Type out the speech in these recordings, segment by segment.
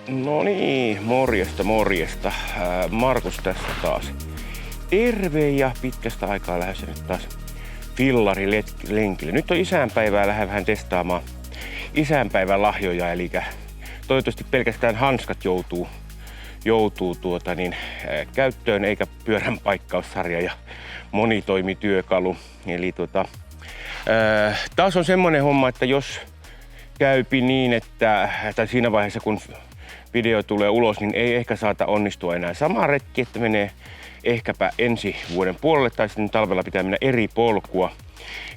No niin, morjesta. Markus tässä taas. Terve ja pitkästä aikaa lähdössä nyt taas fillarilenkille. Nyt on isänpäivää, lähden vähän testaamaan isänpäivän lahjoja, eli toivottavasti pelkästään hanskat joutuu käyttöön, eikä pyörän paikkaussarja ja monitoimityökalu. Eli taas on semmonen homma, että jos käypi niin, että siinä vaiheessa kun video tulee ulos, niin ei ehkä saata onnistua enää sama retki, että menee ehkäpä ensi vuoden puolelle tai sitten talvella pitää mennä eri polkua.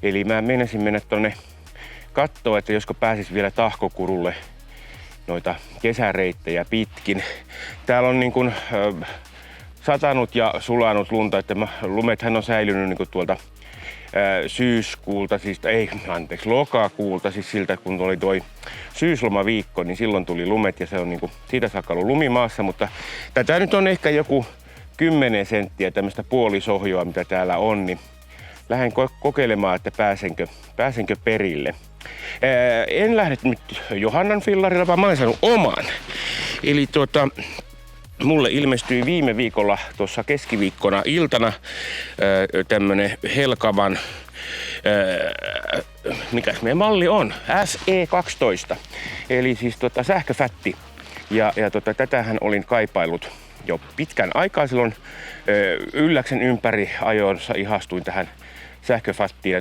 Eli mä menisin mennä tonne katsoa, että josko pääsis vielä Tahkokurulle noita kesäreittejä pitkin. Täällä on niin kuin satanut ja sulanut lunta, että lumethan on säilynyt niin kuin tuolta syyskuulta, lokakuulta, siis siltä kun oli toi syyslomaviikko, niin silloin tuli lumet ja se on niinku siitä saakka ollut lumimaassa, mutta tätä nyt on ehkä joku 10 senttiä tämmöistä puolisohjoa, mitä täällä on, niin lähden kokeilemaan, että pääsenkö perille. En lähde nyt Johannan fillarilla, vaan mä olen saanut oman. Eli mulle ilmestyi viime viikolla tuossa keskiviikkona iltana tämmönen Helkavan, mikäs meidän malli on? SE12, eli siis sähköfätti. Ja tätähän olin kaipailut jo pitkän aikaa silloin. Ylläksen ympäri ajoissa ihastuin tähän sähköfättiin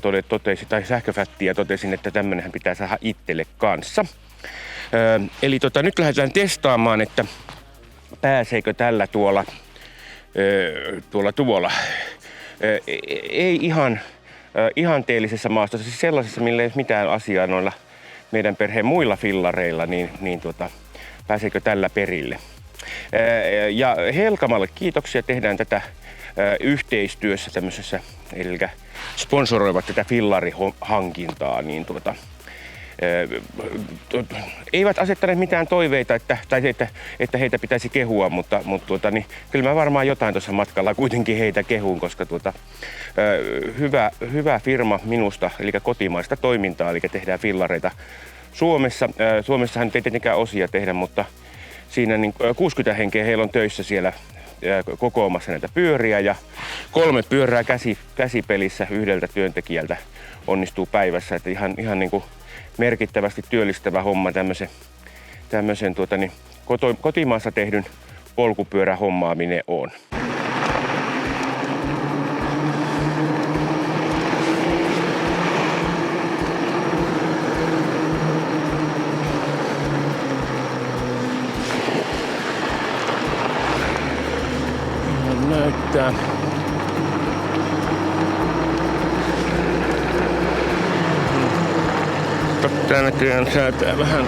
ja totesin, että tämmönenhän pitää saada itselle kanssa. Eli nyt lähdetään testaamaan, että pääseekö tällä tuolla. Ei ihan ihanteellisessa maastossa, siis sellaisessa, millä ei ole mitään asiaa noilla meidän perheen muilla fillareilla, niin pääseekö tällä perille. Ja Helkamalle kiitoksia, tehdään tätä yhteistyössä tämmöisessä, eli sponsoroivat tätä fillarihankintaa, niin eivät asettaneet mitään toiveita, että heitä pitäisi kehua, mutta niin kyllä mä varmaan jotain tuossa matkalla kuitenkin heitä kehuun, koska hyvä firma minusta, eli kotimaista toimintaa, eli tehdään fillareita Suomessa. Suomessahan ei tietenkään osia tehdä, mutta siinä niin 60 henkeä heillä on töissä siellä kokoamassa näitä pyöriä ja 3 pyörää käsipelissä yhdeltä työntekijältä onnistuu päivässä, että ihan niin kuin merkittävästi työllistävä homma tämmöisen kotimaassa tehdyn polkupyörän hommaaminen on. Näyttää. Tää näköjään säätää vähän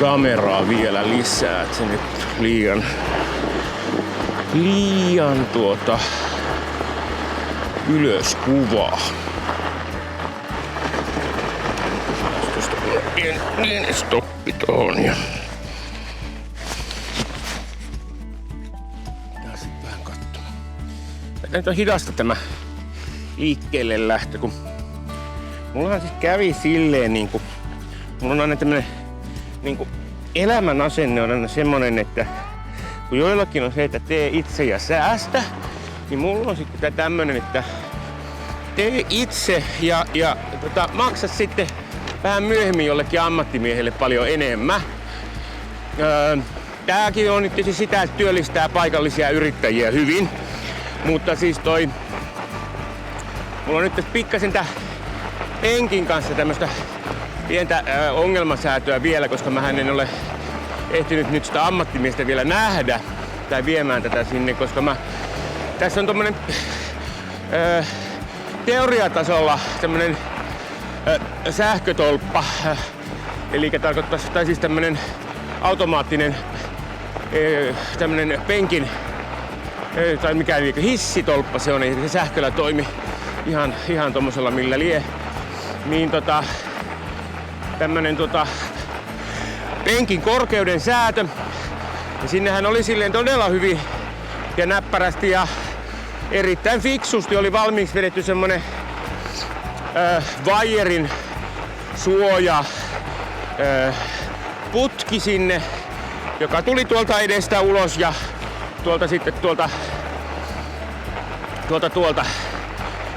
kameraa vielä lisää, että se nyt liian ylös kuvaa. Tuosta pieni stoppi tohon ja sitten vähän katsomaan. Nyt on hidasta tämä liikkeelle lähtö, kun mullahan siis kävi silleen niinku, mulla on aina tämmönen niinku elämän asenne on aina semmonen, että kun joillakin on se, että tee itse ja säästä, niin mulla on sitten tämmönen, että tee itse ja maksa sitten vähän myöhemmin jollekin ammattimiehelle paljon enemmän. Tääkin on nyt siis sitä, että työllistää paikallisia yrittäjiä hyvin, mutta siis mulla on nyt tässä pikkasen penkin kanssa tämmöstä pientä ongelmasäätöä vielä, koska mähän en ole ehtinyt nyt sitä ammattimiestä vielä nähdä tai viemään tätä sinne, koska tässä on tommonen teoriatasolla tämmönen sähkötolppa, eli tai siis tämmönen automaattinen tämmönen penkin tai mikä hissitolppa se on, eli se sähköllä toimi ihan tommosella millä lie. Niin tämmönen penkin korkeuden säätö. Ja sinnehän oli silleen todella hyvin ja näppärästi ja erittäin fiksusti oli valmiiksi vedetty semmonen vaijerin suoja putki sinne, joka tuli tuolta edestä ulos ja tuolta sitten tuolta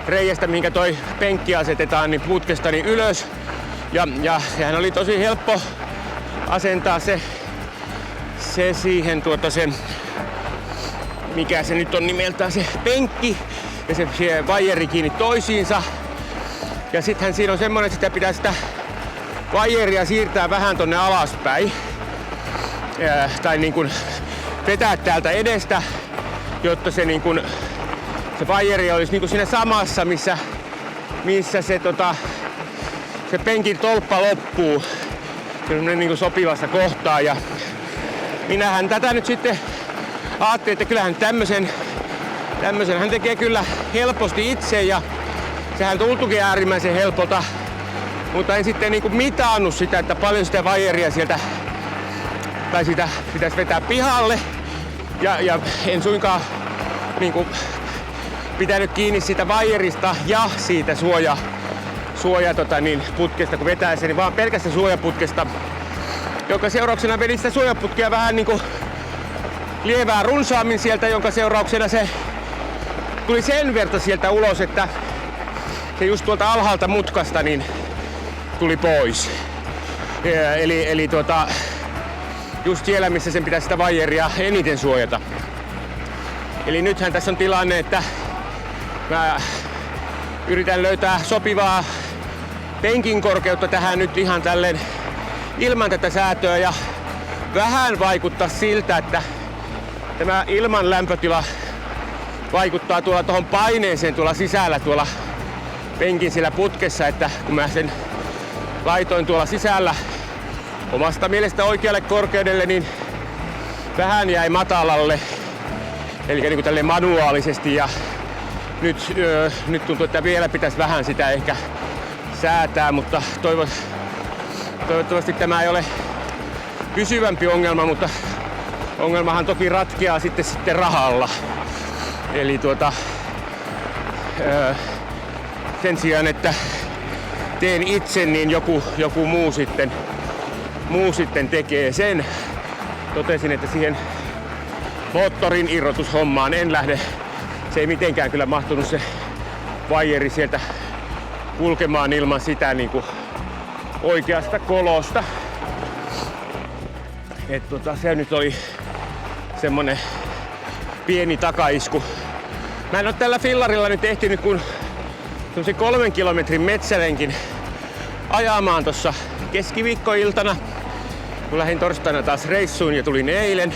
reiästä, mihinkä toi penkki asetetaan, niin putkesta niin ylös. Ja sehän oli tosi helppo asentaa se siihen se, mikä se nyt on nimeltään, se penkki ja se vaijeri kiinni toisiinsa. Ja sittenhän siinä on semmonen, että sitä pitää sitä vaijeria siirtää vähän tonne alaspäin. Tai niin kuin vetää täältä edestä, jotta se niin kuin se vaijeri olisi niin kuin siinä samassa, missä se penkin tolppa loppuu. Semmoinen niin kuin sopivassa kohtaa. Ja minähän tätä nyt sitten ajattelin, että kyllähän tämmösen hän tekee kyllä helposti itse ja sehän tuntuukin äärimmäisen helpolta. Mutta en sitten niin kuin mitannut sitä, että paljon sitä vaijeria sieltä tai sitä pitäisi vetää pihalle. Ja en suinkaan niin kuin pitänyt kiinni siitä vaijerista ja siitä putkesta kun vetää sen, niin vaan pelkästä suojaputkesta, jonka seurauksena vedin sitä suojaputkea vähän niin kuin lievää runsaammin sieltä, jonka seurauksena se tuli sen verta sieltä ulos, että se just tuolta alhaalta mutkasta niin tuli pois. Eli just siellä, missä sen pitäisi sitä vaijeria eniten suojata. Eli nythän tässä on tilanne, että mä yritän löytää sopivaa penkin korkeutta tähän nyt ihan tälleen ilman tätä säätöä ja vähän vaikuttaa siltä, että tämä ilman lämpötila vaikuttaa tuohon paineeseen tuolla sisällä tuolla penkin siellä putkessa, että kun mä sen laitoin tuolla sisällä omasta mielestä oikealle korkeudelle, niin vähän jäi matalalle, eli niin kuin tälleen manuaalisesti ja nyt tuntuu, että vielä pitäisi vähän sitä ehkä säätää, mutta toivottavasti tämä ei ole pysyvämpi ongelma, mutta ongelmahan toki ratkeaa sitten rahalla. Eli sen sijaan, että teen itse, niin joku muu sitten tekee sen. Totesin, että siihen moottorin irrotushommaan en lähde. Se ei mitenkään kyllä mahtunut se vaijeri sieltä kulkemaan ilman sitä niin kuin oikeasta kolosta. Se nyt oli semmonen pieni takaisku. Mä en oo tällä fillarilla nyt ehtinyt kun semmosen 3 kilometrin metsälenkin ajamaan tossa keskiviikkoiltana. Kun lähdin torstaina taas reissuun ja tulin eilen.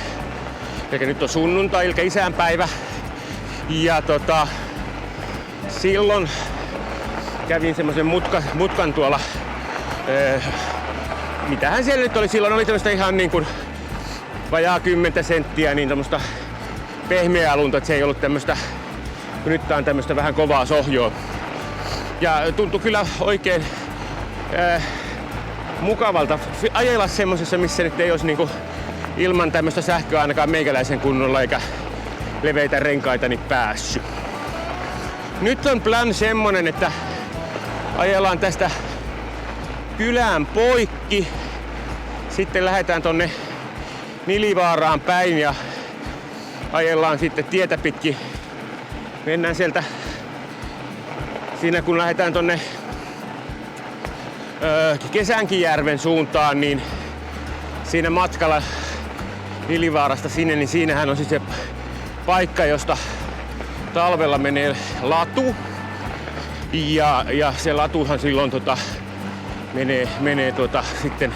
Eli nyt on sunnuntai, eli isänpäivä. Ja silloin kävin semmosen mutkan tuolla. Mitähän siellä nyt oli? Silloin oli tämmöstä ihan niin kuin vajaa 10 senttiä, niin tämmöstä pehmeää lunta, että se ei ollut tämmöstä, kun nyt tää on tämmöstä vähän kovaa sohjoa. Ja tuntui kyllä oikein mukavalta ajella semmosessa, missä nyt ei olisi niinku ilman tämmöstä sähköä ainakaan meikäläisen kunnolla eikä leveitä renkaitani päässyt. Nyt on plan semmonen, että ajellaan tästä kylän poikki. Sitten lähdetään tonne Nilivaaraan päin ja ajellaan sitten tietä pitkin. Mennään sieltä siinä kun lähdetään tonne Kesänkijärven suuntaan, niin siinä matkalla Nilivaarasta sinne, niin siinähän on siis se paikka, josta talvella menee latu. Ja se latuhan silloin menee sitten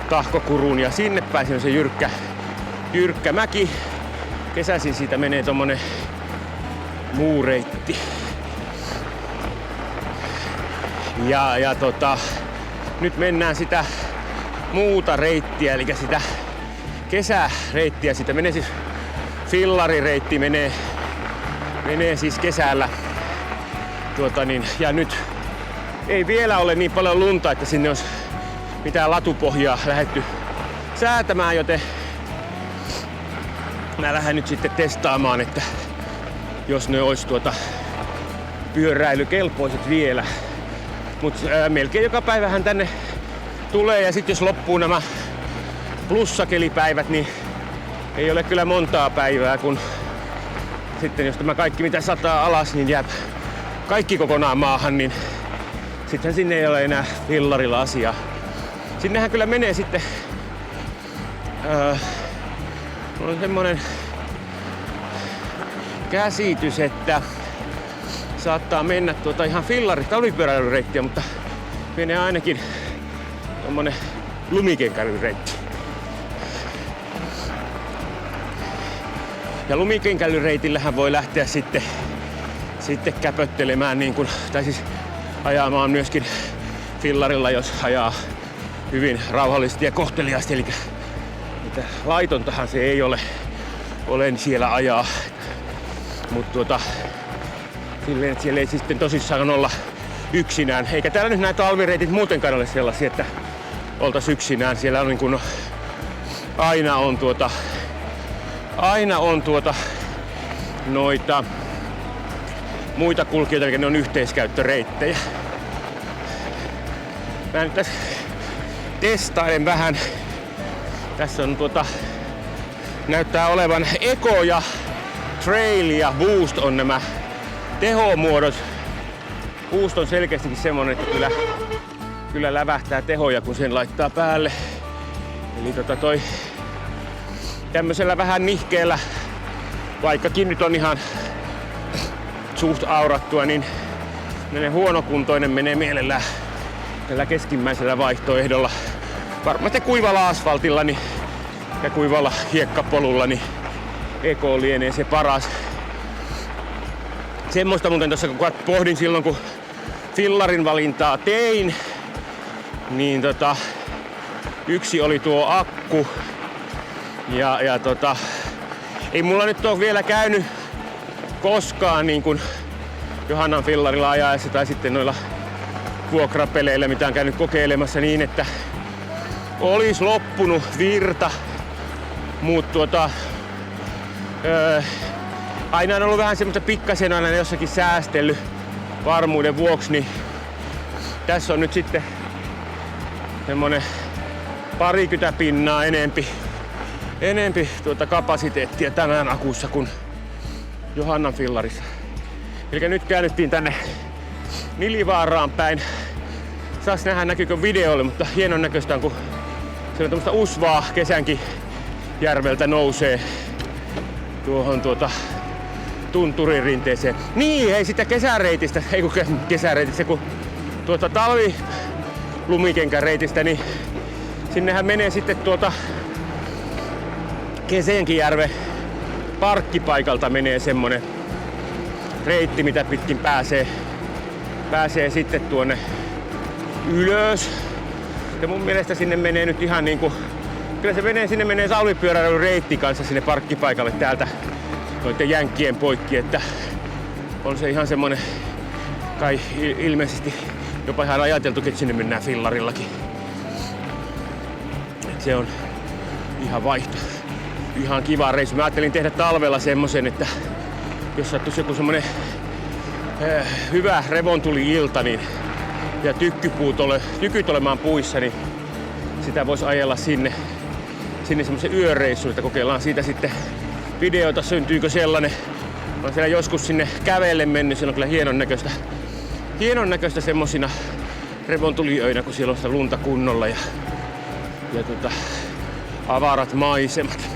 Tahkokuruun ja sinne päin. Siinä on se jyrkkä mäki. Kesäisin siitä menee tommonen muureitti. Ja nyt mennään sitä muuta reittiä, eli sitä kesäreittiä. Siitä menee siis fillarireitti, menee siis kesällä. Ja nyt ei vielä ole niin paljon lunta, että sinne olisi mitään latupohjaa lähdetty säätämään, joten mä lähden nyt sitten testaamaan, että jos ne olisi pyöräilykelpoiset vielä. Mut melkein joka päivähän tänne tulee, ja sitten jos loppuu nämä plussakelipäivät, niin ei ole kyllä montaa päivää, kun sitten jos tämä kaikki mitä sataa alas, niin jää kaikki kokonaan maahan, niin sitten sinne ei ole enää fillarilla asiaa. Sinnehän kyllä menee sitten on semmonen käsitys, että saattaa mennä ihan talvipyöräilyreittiä, mutta menee ainakin tommonen lumikenkäilyreitti. Ja lumikenkäilyreitillähän voi lähteä sitten käpöttelemään tai siis ajamaan myöskin fillarilla, jos ajaa hyvin rauhallisesti ja kohteliaasti. Eli laitontahan se ei ole. Olen siellä ajaa. Mutta silleen, että siellä ei sitten tosissaan olla yksinään. Eikä täällä nyt nämä talvireitit muutenkaan ole sellaisia, että oltais yksinään. Siellä on aina on noita muita kulkijoita, eli ne on yhteiskäyttöreittejä. Mä nyt tässä testailen vähän. Tässä on näyttää olevan Eco ja Trail ja Boost on nämä tehomuodot. Boost on selkeästikin semmonen, että kyllä lävähtää tehoja, kun sen laittaa päälle. Eli toi tämmöisellä vähän nihkeellä, vaikkakin nyt on ihan suht aurattua, niin huonokuntoinen menee mielellään tällä keskimmäisellä vaihtoehdolla. Varmasti kuivalla asfaltilla ja kuivalla hiekkapolulla niin Eco lienee se paras. Semmoista muuten tuossa kun pohdin silloin kun fillarin valintaa tein, niin yksi oli tuo akku ja ei mulla nyt ole vielä käynyt koskaan niin kuin Johannan fillarilla ajaessa tai sitten noilla vuokrapeleillä, mitä on käynyt kokeilemassa niin, että olisi loppunut virta, mutta aina on ollut vähän semmoista pikkasen aina jossakin säästellyt varmuuden vuoksi, niin tässä on nyt sitten semmonen 20 pinnaa enempi kapasiteettia tämän akussa kuin Johannan fillarissa. Eli nyt käännyttiin tänne Nilivaaraan päin. Saas nähdä näkyykö videolle, mutta hienon näköistä on kun siellä on tämmöstä usvaa Kesänkijärveltä nousee tuohon tunturin rinteeseen. Niin, hei sitä kesäreitistä, kun talvilumikenkäreitistä, niin sinnehän menee sitten Kesänkijärven parkkipaikalta menee semmonen reitti, mitä pitkin pääsee sitten tuonne ylös. Ja mun mielestä sinne menee nyt ihan niinku, kyllä sinne menee talvipyöräilyreitti kanssa sinne parkkipaikalle täältä noiden jänkkien poikki, että on se ihan semmonen, kai ilmeisesti jopa ihan ajateltu, että sinne mennään fillarillakin. Et se on ihan ihan kiva reissu. Mä ajattelin tehdä talvella semmosen, että jos sattuisi joku semmonen hyvä revontuli-ilta niin, ja tykyt olemaan puissa, niin sitä voisi ajella sinne semmoisen yöreissun, että kokeillaan siitä sitten videota, syntyykö sellainen. Olen siellä joskus sinne kävellen mennyt, siellä on kyllä hienon näköistä semmosina revontuliöinä, kun siellä on sitä lunta kunnolla ja avarat maisemat.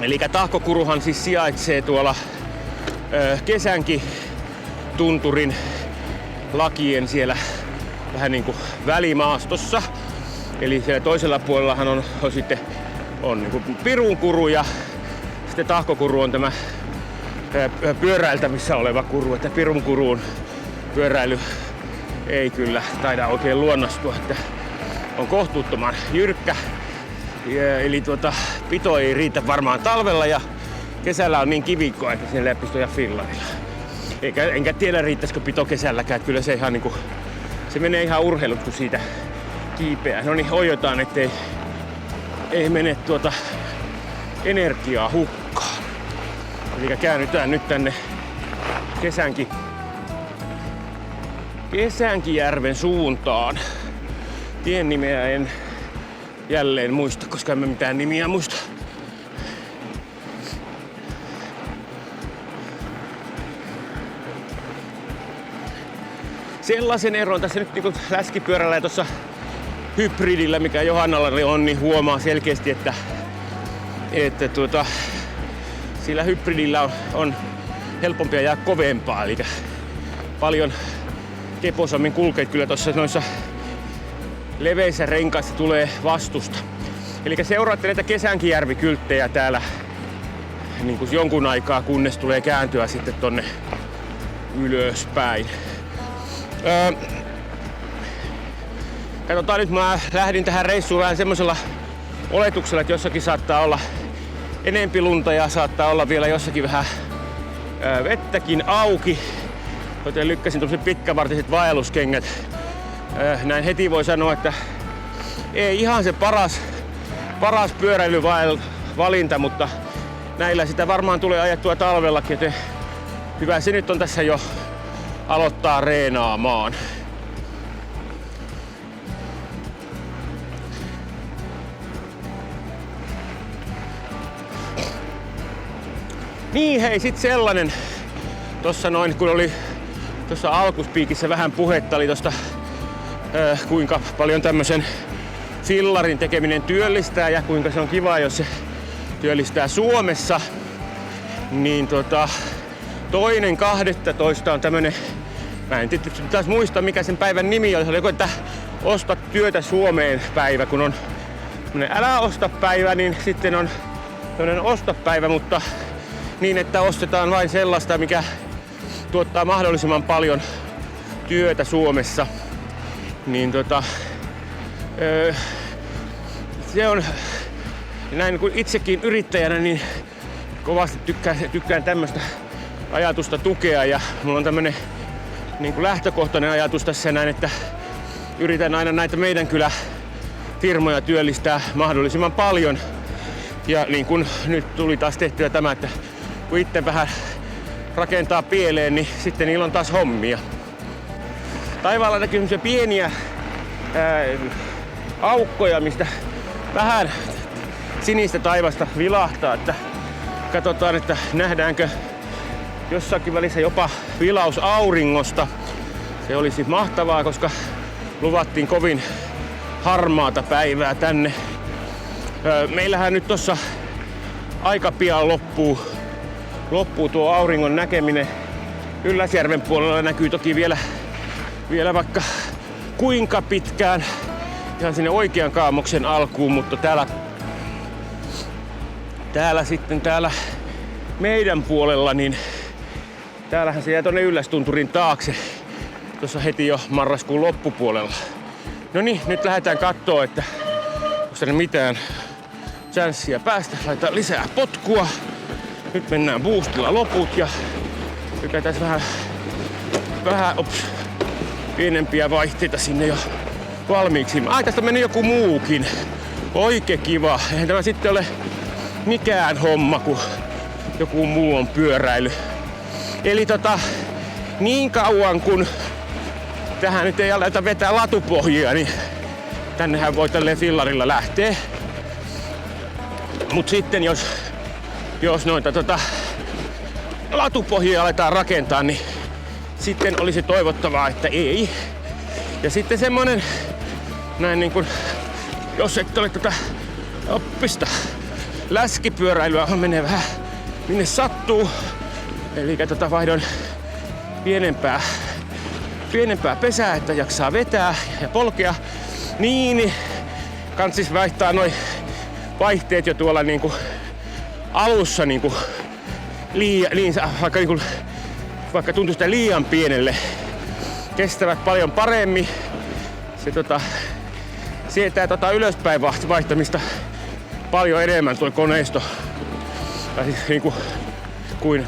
Eli Tahkokuruhan siis sijaitsee tuolla Kesänki-tunturin lakien siellä vähän niinku välimaastossa. Eli siellä toisella puolellahan on sitten niinku Pirunkuru ja sitten Tahkokuru on tämä pyöräiltävissä oleva kuru, että Pirunkuruun pyöräily ei kyllä taida oikein luonnastua, että on kohtuuttoman jyrkkä. Eli pito ei riitä varmaan talvella ja kesällä on niin kivikkoa, että siellä ei pysty ajaa fillarilla. Enkä tiedä riittäisikö pito kesälläkään, että kyllä se ihan niinku, se menee ihan urheilut kun siitä kiipeää. No niin, ojotaan ettei mene energiaa hukkaan. Eli käännytään nyt tänne Kesänkijärven suuntaan. Tien nimeä en jälleen muista, koska en mä mitään nimiä muista. Sellaisen eron tässä nyt niin läskipyörällä ja tuossa hybridillä, mikä Johannalla on, niin huomaa selkeästi, että sillä hybridillä on helpompi ajaa kovempaa, eli paljon keposammin kulkeet kyllä tuossa noissa leveissä renkaissa tulee vastusta. Eli seuraatte näitä Kesänkijärvi-kylttejä täällä niin kuin jonkun aikaa, kunnes tulee kääntyä sitten tonne ylöspäin. Katsotaan nyt, mä lähdin tähän reissuun vähän semmosella oletuksella, että jossakin saattaa olla enempi lunta ja saattaa olla vielä jossakin vähän vettäkin auki. Joten lykkäsin tuollaiset pitkävartiset vaelluskengät. Näin heti voi sanoa, että ei ihan se paras pyöräilyvalinta, mutta näillä sitä varmaan tulee ajettua talvellakin, joten hyvä se nyt on tässä jo aloittaa reenaamaan. Niin hei, sit sellainen tossa noin, kun oli tuossa alkuspiikissä vähän puhetta oli tosta kuinka paljon tämmösen fillarin tekeminen työllistää ja kuinka se on kiva, jos se työllistää Suomessa. Niin 2.12. on tämmönen, mä en tietysti taas muista mikä sen päivän nimi oli, se oli joku, että osta työtä Suomeen päivä, kun on älä osta päivä, niin sitten on tämmönen osta päivä, mutta niin, että ostetaan vain sellaista, mikä tuottaa mahdollisimman paljon työtä Suomessa. Niin se on näin, kun itsekin yrittäjänä niin kovasti tykkään tämmöistä ajatusta tukea ja mulla on tämmönen niin kuin lähtökohtainen ajatus tässä näin, että yritän aina näitä meidän kyläfirmoja työllistää mahdollisimman paljon. Ja niin kuin nyt tuli taas tehtyä tämä, että kun itse vähän rakentaa pieleen, niin sitten niillä on taas hommia. Taivaalla näkyy semmosia pieniä aukkoja, mistä vähän sinistä taivasta vilahtaa, että katsotaan, että nähdäänkö jossakin välissä jopa vilaus auringosta. Se olisi mahtavaa, koska luvattiin kovin harmaata päivää tänne. Meillähän nyt tossa aika pian loppuu tuo auringon näkeminen. Ylläsjärven puolella näkyy toki vielä vaikka kuinka pitkään ihan sinne oikean kaamoksen alkuun, mutta täällä meidän puolella, niin täällähän se jää tonne Yllästunturin taakse tuossa heti jo marraskuun loppupuolella. No niin, nyt lähdetään kattoo, että onko tänne mitään chanssiä päästä. Laitetaan lisää potkua. Nyt mennään boostilla loput ja lykätään vähän pienempiä vaihteita sinne jo valmiiksi. Ai, tästä meni joku muukin. Oikein kiva. Eihän tämä sitten ole mikään homma, kun joku muu on pyöräily. Eli niin kauan kun tähän nyt ei aleta vetää latupohjia, niin tännehän voi tälleen fillarilla lähteä. Mut sitten jos noita latupohjia aletaan rakentaa, niin sitten olisi toivottavaa, että ei. Ja sitten semmonen, näin niin kuin, jos et ole oppista läskipyöräilyä, menee vähän minne sattuu. Eli vaihdoin pienempää pesää, että jaksaa vetää ja polkea. Niin kansis vaihtaa noi vaihteet jo tuolla niinku alussa niinku vaikka tuntuu sitä liian pienelle, kestävät paljon paremmin. Se sietää ylöspäin vaihtamista paljon enemmän tuo koneisto. Tai siis niinku kuin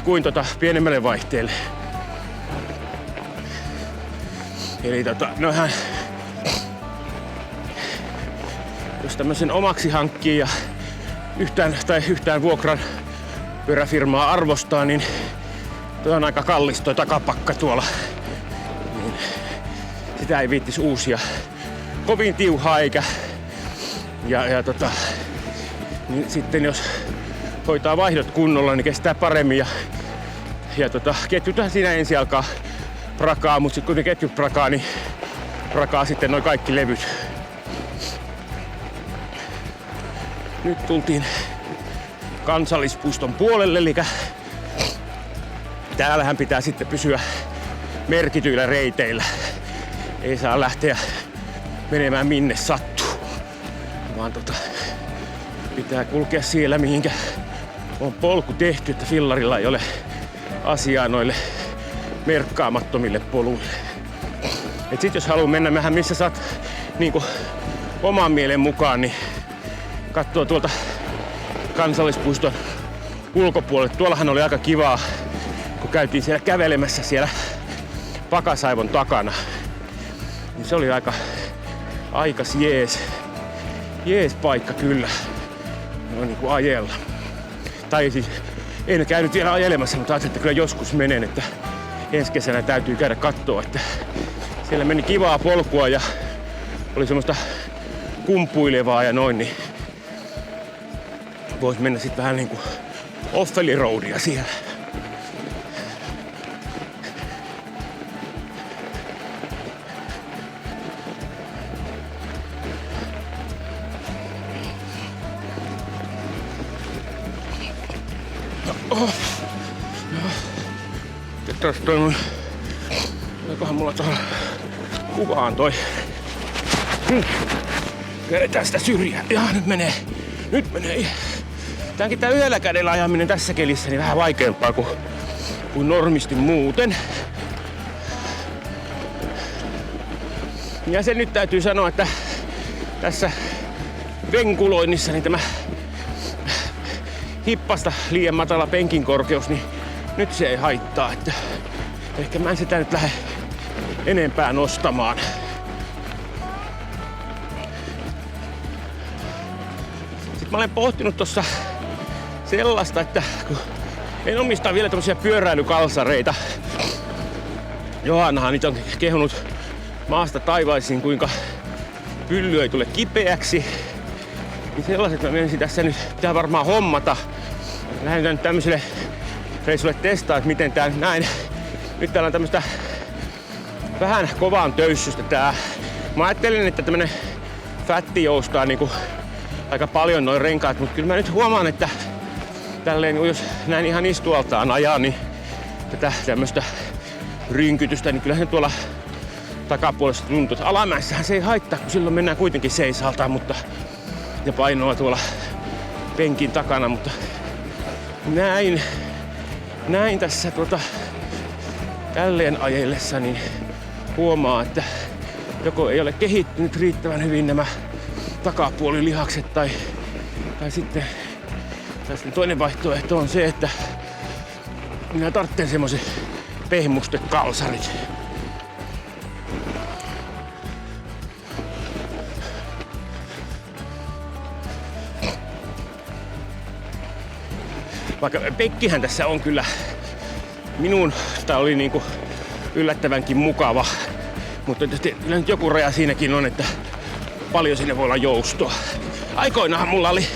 pienemmälle vaihteelle. Eli nohan jos tämmösen omaksi hankkii ja yhtään vuokran pyöräfirmaa arvostaa, niin tuo on aika kallis tuo takapakka tuolla. Niin sitä ei viittis uusia kovin tiuhaa Niin sitten jos hoitaa vaihdot kunnolla, niin kestää paremmin. Ketjuthan siinä ensin alkaa prakaa, mutta sitten kun ne ketjut prakaa, niin prakaa sitten noin kaikki levyt. Nyt tultiin Kansallispuiston puolelle, eli täällähän pitää sitten pysyä merkityillä reiteillä. Ei saa lähteä menemään minne sattuu, vaan pitää kulkea siellä, mihinkä on polku tehty, että fillarilla ei ole asiaa noille merkkaamattomille poluille. Et sit jos haluaa mennä vähän missä saat niinku oman mielen mukaan, niin katsoo tuolta Kansallispuiston ulkopuolelle. Tuollahan oli aika kivaa, kun käytiin siellä kävelemässä siellä Pakasaivon takana. Niin se oli aikas jees paikka kyllä. No niinku ajella. Tai siis en käynyt vielä ajelemassa, mutta ajattelin, että kyllä joskus menen, että ensi kesänä täytyy käydä katsoa, että siellä meni kivaa polkua ja oli semmoista kumpuilevaa ja noin, niin vois mennä sit vähän niinku off-roadia siellä. Tässä toi mun... Olikohan mulla tuohon kuvaan toi. Vedetään sitä syrjää. Jaa, nyt menee. Tämänkin tää yhdellä kädellä ajaminen tässä kelissä niin vähän vaikeampaa kuin normisti muuten. Ja se nyt täytyy sanoa, että tässä venkuloinnissa niin tämä hippasta liian matala penkin korkeus, niin nyt se ei haittaa, että ehkä mä en sitä nyt lähde enempää nostamaan. Sitten mä olen pohtinut tossa sellaista, että kun en omista vielä tämmöisiä pyöräilykalsareita. Johannahan niitä on kehunut maasta taivaisiin, kuinka pylly ei tule kipeäksi. Niin sellaiset mä menisin tässä nyt, pitää varmaan hommata. Lähdetään nyt tämmöiselle reissulle testaa, että miten tää näin. Nyt täällä on tämmöstä vähän kovaan töyssystä tää. Mä ajattelin, että tämmönen fätti joustaa niinku aika paljon noin renkaat, mutta kyllä mä nyt huomaan, että tälleen jos näin ihan istualtaan ajaa, niin tätä tämmöstä rynkytystä, niin kyllähän tuolla takapuolessa tuntuu, että alamäessähän se ei haittaa, kun silloin mennään kuitenkin seisaltaan, mutta ja painoa tuolla penkin takana, mutta näin tässä tälleen ajellessa niin huomaa, että joko ei ole kehittynyt riittävän hyvin nämä takapuolilihakset tai sitten toinen vaihtoehto on se, että minä tarvitsen semmoset pehmustekalsarit. Vaikka pekkihän tässä on kyllä minusta oli niinku yllättävänkin mukava. Mutta tietysti kyllä nyt joku raja siinäkin on, että paljon sinne voi olla joustoa. Aikoinaanhan mulla oli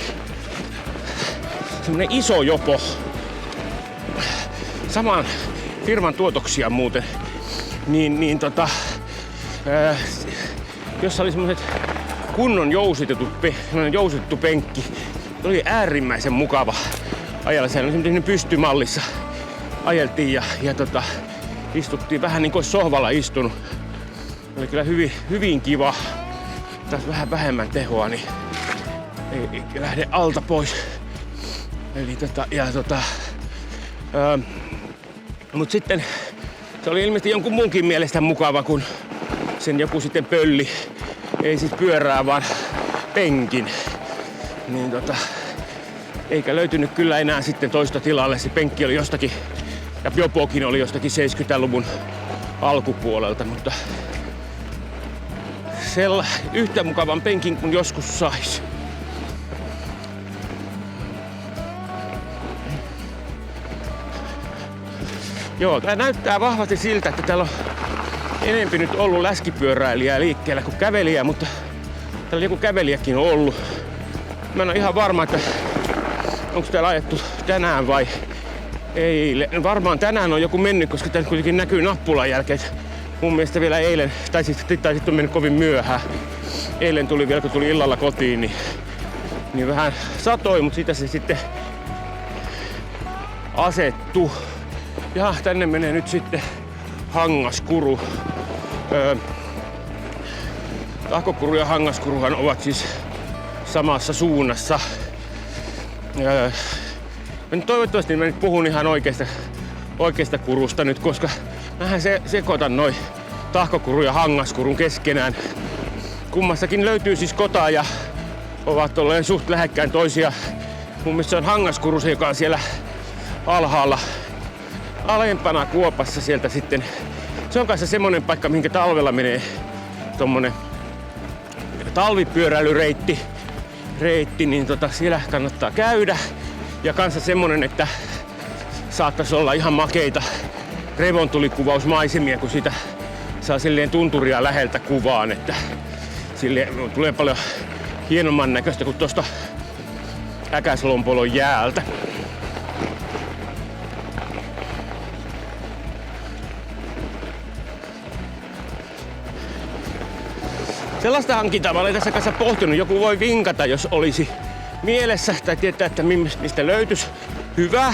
semmonen iso jopo. Saman firman tuotoksia muuten. Jossa oli semmoset kunnon jousitettu penkki. Se oli äärimmäisen mukava ajalla. Se oli semmoinen pystymallissa. Ajeltiin ja istuttiin vähän niin kuin sohvalla istunut. Oli kyllä hyvin kiva. Taas vähän vähemmän tehoa, niin ei lähde alta pois. Eli mut sitten se oli ilmeisesti jonkun muunkin mielestä mukava, kun sen joku sitten pölli. Ei siis pyörää, vaan penkin. Niin eikä löytynyt kyllä enää sitten toista tilalle. Se penkki oli jostakin, ja jopokin oli jostakin 70-luvun alkupuolelta, mutta yhtä mukavan penkin kuin joskus sais. Joo, tää näyttää vahvasti siltä, että täällä on enempi nyt ollut läskipyöräilijää liikkeellä kuin kävelijää, mutta täällä joku kävelijäkin on ollut. Mä en ole ihan varma, että onko täällä ajettu tänään vai eilen. Varmaan tänään on joku mennyt, koska täällä kuitenkin näkyy nappulan jälkeet. Mun mielestä vielä eilen, tai sitten on mennyt kovin myöhään. Eilen tuli vielä, kun tuli illalla kotiin, niin vähän satoi, mutta sitä se sitten asettu. Ja tänne menee nyt sitten Hangaskuru. Tahkokuru ja Hangaskuruhan ovat siis samassa suunnassa. Toivottavasti mä nyt puhun ihan oikeasta kurusta nyt, koska mähän sekoitan noi Tahkokuru ja Hangaskurun keskenään. Kummassakin löytyy siis kota ja ovat olleen suht lähekkäin toisia. Mun mielestä se on Hangaskuru, joka on siellä alhaalla alempana kuopassa sieltä sitten. Se on kanssa semmonen paikka, mihinkä talvella menee tommonen talvipyöräilyreitti, niin siellä kannattaa käydä. Ja kanssa semmonen, että saattaisi olla ihan makeita revontulikkuvausmaisemia, kun sitä saa silleen tunturia läheltä kuvaan, että silleen tulee paljon hienomman näköistä kuin tuosta Äkäslompolon jäältä. Sellaista hankintaa mä olen tässä kanssa pohtinut. Joku voi vinkata, jos olisi mielessä tai tietää, että mistä löytyisi hyvä.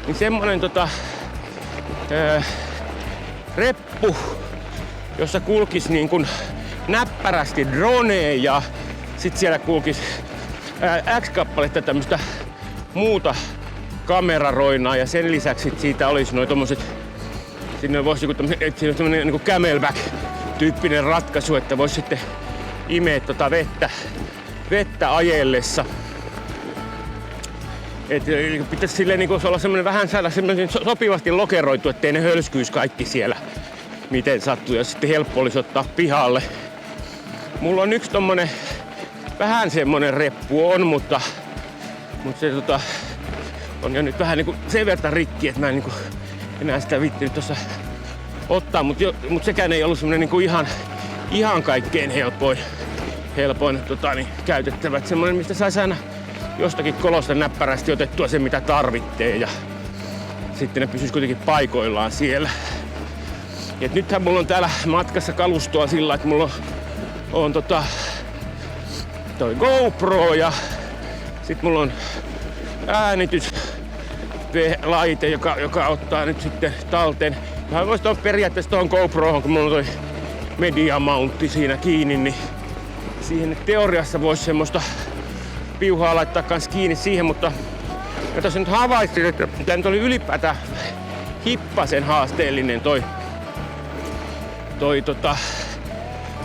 Niin semmonen reppu, jossa kulkisi niin kuin näppärästi drone ja sit siellä kulkisi X-kappaletta tämmöstä muuta kameraroinaa ja sen lisäksi siitä olisi noi tommoset, sinne voisi joku tämmönen niinku camelback tyyppinen ratkaisu, että voisi sitten imeä vettä ajellessa. Pitäisi silleen niinku olla semmonen vähän semmoinen sopivasti lokeroitu, ettei ne hölskyisi kaikki siellä miten sattuu ja sitten helppo olisi ottaa pihalle. Mulla on yksi tommonen vähän semmonen reppu on, mutta se on jo nyt vähän niinku sen verran rikki, että mä en niinku enää sitä viittinyt tossa ottaa, mut sekään ei ollut semmonen niinku ihan kaikkein helpoin käytettävä. Semmonen, mistä saisi aina jostakin kolosta näppärästi otettua sen mitä tarvitsee ja sitten ne pysyisi kuitenkin paikoillaan siellä. Et nythän mulla on täällä matkassa kalustoa sillä, että mulla on toi GoPro ja sit mulla on äänityslaite, joka ottaa nyt sitten talteen. Mä voisin periaatteessa tuohon GoProhon, kun mulla on toi media mountti siinä kiinni, niin siihen teoriassa voisi semmoista piuhaa laittaa kans kiinni siihen, mutta ja tässä nyt havaitsin, että tää nyt oli ylipäätään hippasen haasteellinen toi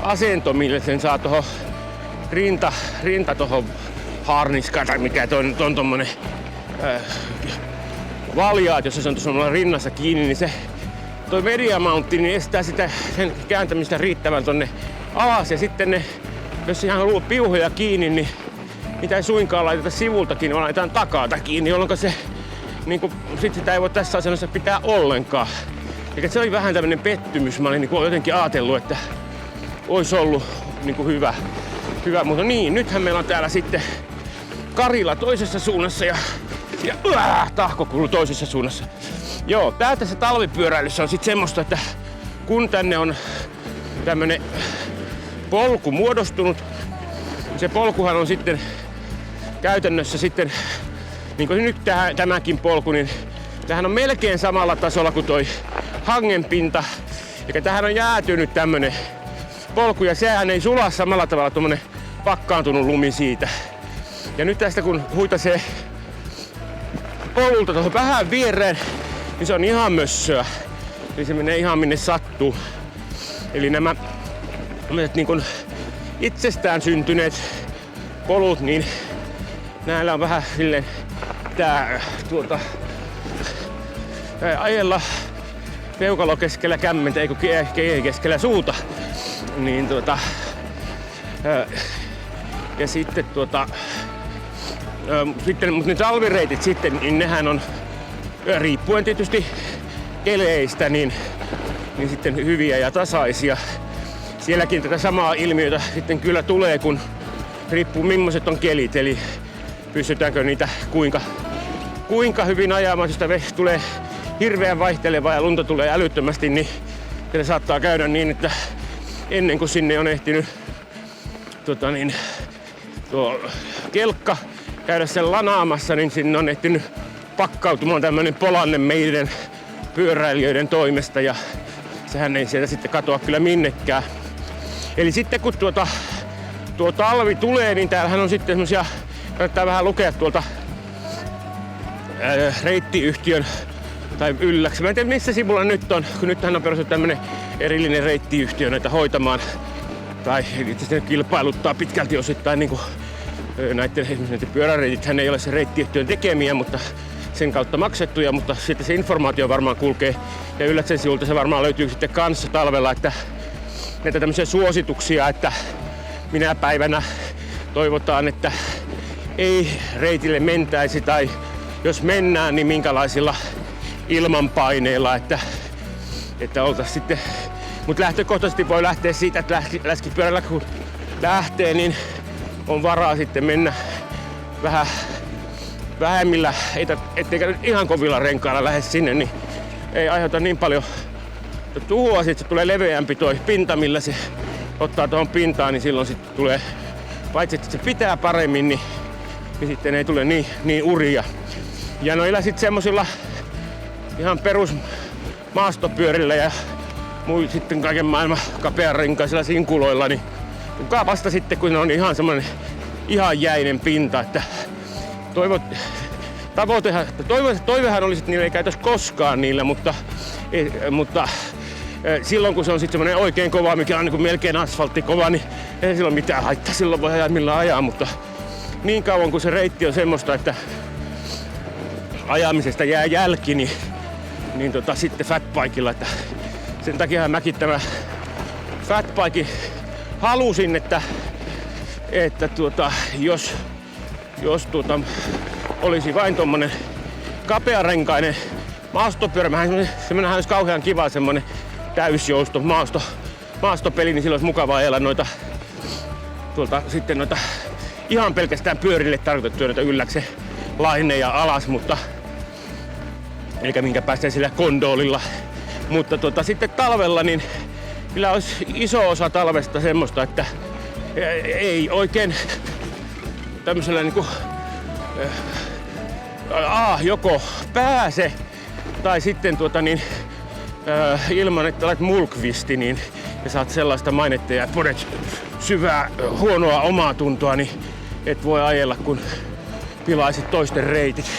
asento, millä sen saa tohon rinta tohon harniskaan tai mikä on tommonen valjaat, jos se on tuossa rinnassa kiinni, niin se toi media mountti niin estää sitä sen kääntämistä riittävän tonne alas ja sitten ne, jos ihan haluaa piuhoja kiinni, niin mitä ei suinkaan laiteta sivulta kiinni, vaan laitetaan takaa kiinni, jolloin se niinku, sit sitä ei voi tässä asennossa pitää ollenkaan. Eikä se oli vähän tämmönen pettymys. Mä olin niinku jotenkin ajatellut, että olisi ollut niinku hyvä. Mutta niin, nythän meillä on täällä sitten Karila toisessa suunnassa ja Tahkokuru toisessa suunnassa. Joo, tää tässä talvipyöräilyssä on sit semmoista, että kun tänne on tämmönen polku muodostunut, se polkuhan on sitten käytännössä sitten, niin kuin nyt tämäkin polku, niin tämähän on melkein samalla tasolla kuin toi hangenpinta. Eli tähän on jäätynyt tämmönen polku ja sehän ei sula samalla tavalla tommonen pakkaantunut lumi siitä. Ja nyt tästä kun huitasee polulta tuohon vähän viereen, niin se on ihan mössöä. Eli se menee ihan minne sattuu. Eli nämä niin kuin itsestään syntyneet polut, niin näillä on vähän silleen ajella peukalo keskellä kämmentä, eikö keskellä suuta. Niin ja sitten mutta ne talvireitit sitten, niin nehän on riippuen tietysti keleistä, niin sitten hyviä ja tasaisia. Sielläkin tätä samaa ilmiötä sitten kyllä tulee, kun riippuu millaiset on kelit, eli pystytäänkö niitä kuinka hyvin ajamaan, jos tulee hirveän vaihtelevaa ja lunta tulee älyttömästi, niin se saattaa käydä niin, että ennen kuin sinne on ehtinyt tuo kelkka käydä sen lanaamassa, niin sinne on ehtinyt pakkautumaan tämmönen polanne meidän pyöräilijöiden toimesta ja sehän ei sieltä sitten katoa kyllä minnekään. Eli sitten kun tuo talvi tulee, niin täällähän on sitten semmosia, kannattaa vähän lukea tuolta reittiyhtiön tai ylläksi. Mä en tiedä missä sivulla nyt on, kun nythän on perustettu tämmönen erillinen reittiyhtiö näitä hoitamaan. Tai itse asiassa kilpailuttaa pitkälti osittain niinku näiden pyöräreitithän ei ole se reittiyhtiön tekemiä, mutta sen kautta maksettuja, mutta sitten se informaatio varmaan kulkee. Ja Ylläksen sivulta se varmaan löytyy sitten kanssa talvella, että näitä tämmöisiä suosituksia, että minä päivänä toivotaan, että ei reitille mentäisi tai jos mennään, niin minkälaisilla ilmanpaineilla, että oltaisiin sitten. Mutta lähtökohtaisesti voi lähteä siitä, että läskipyörällä kun lähtee, niin on varaa sitten mennä vähän vähemmillä, etteikä nyt ihan kovilla renkailla lähde sinne, niin ei aiheuta niin paljon tuhoa. Sitten tulee leveämpi toi pinta, millä se ottaa tuohon pintaan, niin silloin sitten tulee, paitsi että se pitää paremmin, niin sitten ei tule niin uria. Ja noilla sitten semmosilla ihan perus maastopyörillä ja sitten kaiken maailman kapearenkaisilla sinkuloilla, niin vasta sitten kun on ihan semmoinen ihan jäinen pinta, että toivehan olisi, että niillä ei käytäisi koskaan niillä, mutta silloin kun se on sitten semmoinen oikein kova, mikä on niin kuin melkein asfalttikova, niin ei silloin mitään haittaa, silloin voi ajaa millään ajaa, mutta niin kauan kun se reitti on semmoista, että ajamisesta jää jälki, niin sitten fatbikella, että sen takia mäkin tämä fatbike halusin, että jos olisi vain tommonen kapearenkainen maastopyörä, semmoinenhan olisi kauhean kiva semmonen täysjousto maastopeli, niin silloin olisi mukava ajella noita ihan pelkästään pyörille tarkoitettuja noita Ylläksen laineja alas, mutta eikä minkä päästään sillä kondoolilla. Mutta sitten talvella niin kyllä olisi iso osa talvesta semmoista, että ei oikein tämmöisellä niinku joko pääse tai sitten ilman, että olet mulkvisti, niin ja saat sellaista mainetta ja podet syvää huonoa omaa tuntoa, niin et voi ajella, kun pilaisit toisten reitit.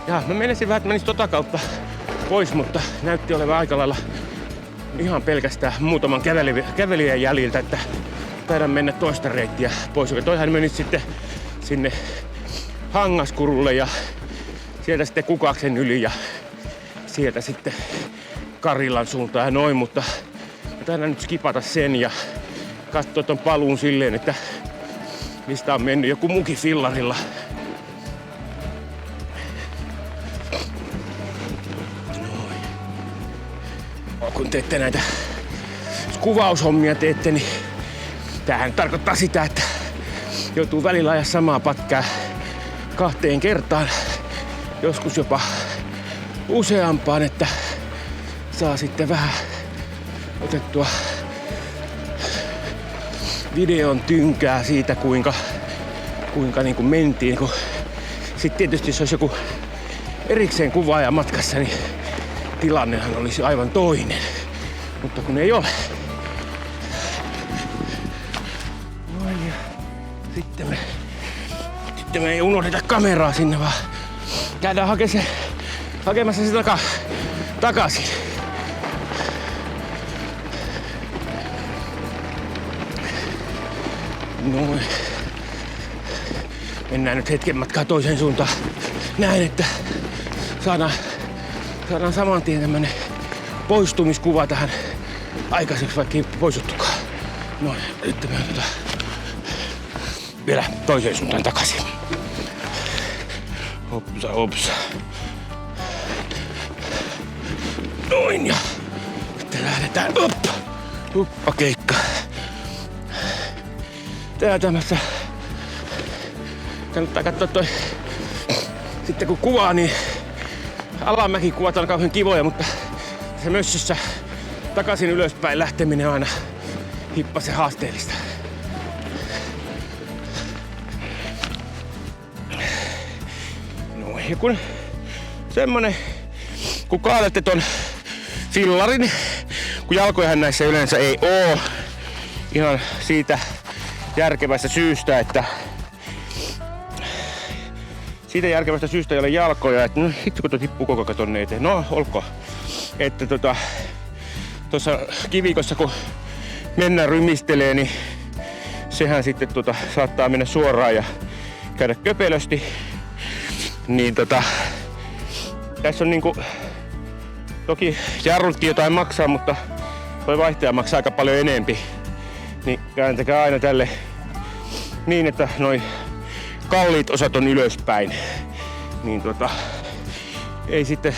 Ja mä menisin vähän, että menis tota kautta pois, mutta näytti olevan aika lailla ihan pelkästään muutaman kävelijän jäljiltä, että taidan mennä toista reittiä pois. Toihan menisi sitten sinne Hangaskurulle ja sieltä sitten Kukaksen yli ja sieltä sitten Karillan suuntaan ja noin, mutta taidan nyt skipata sen ja katsoa ton paluun silleen, että mistä on mennyt joku muki fillarilla. Kun teette näitä kuvaushommia niin tämähän tarkoittaa sitä, että joutuu välillä ajaa samaa pätkää 2 kertaan, joskus jopa useampaan, että saa sitten vähän otettua videon tynkää siitä, kuinka niin kuin mentiin. Sitten tietysti jos olisi joku erikseen kuvaaja matkassa, niin tilannehan olisi aivan toinen, mutta kun ei ole. Noin, ja sitten me ei unohdeta kameraa sinne, vaan käydään hakemassa se takaisin. Noin. Mennään nyt hetken matkaa toiseen suuntaan. Näin, että saadaan saman tien tämmönen poistumiskuva tähän aikaiseksi, vaikka ei poistuttukaan. Noin, nyt me otetaan vielä toiseen suuntaan takaisin. Hopsa. Noin, ja sitten lähdetään uppa keikka. Tää tämmössä Kannattaa katsoa toi. Sitten kun kuvaa, niin alamäkikuvat on kauhean kivoja, mutta se mössössä takaisin ylöspäin lähteminen on aina hippasen haasteellista. No ja kun semmonen, kun kaadette ton fillarin, kun jalkojahan näissä yleensä ei oo ihan siitä järkevästä syystä, että ei ole jalkoja, että no hitto kun tuo tippuu koko ajan tonne eteen. No olkoon. Että tuossa kivikossa kun mennään rymistelee, niin sehän sitten saattaa mennä suoraan ja käydä köpelösti. Niin tässä on niinku, toki jarrutkin jotain maksaa, mutta toi vaihtaja maksaa aika paljon enempi. Niin kääntäkää aina tälle niin, että noi kalliit osat on ylöspäin. Niin ei sitten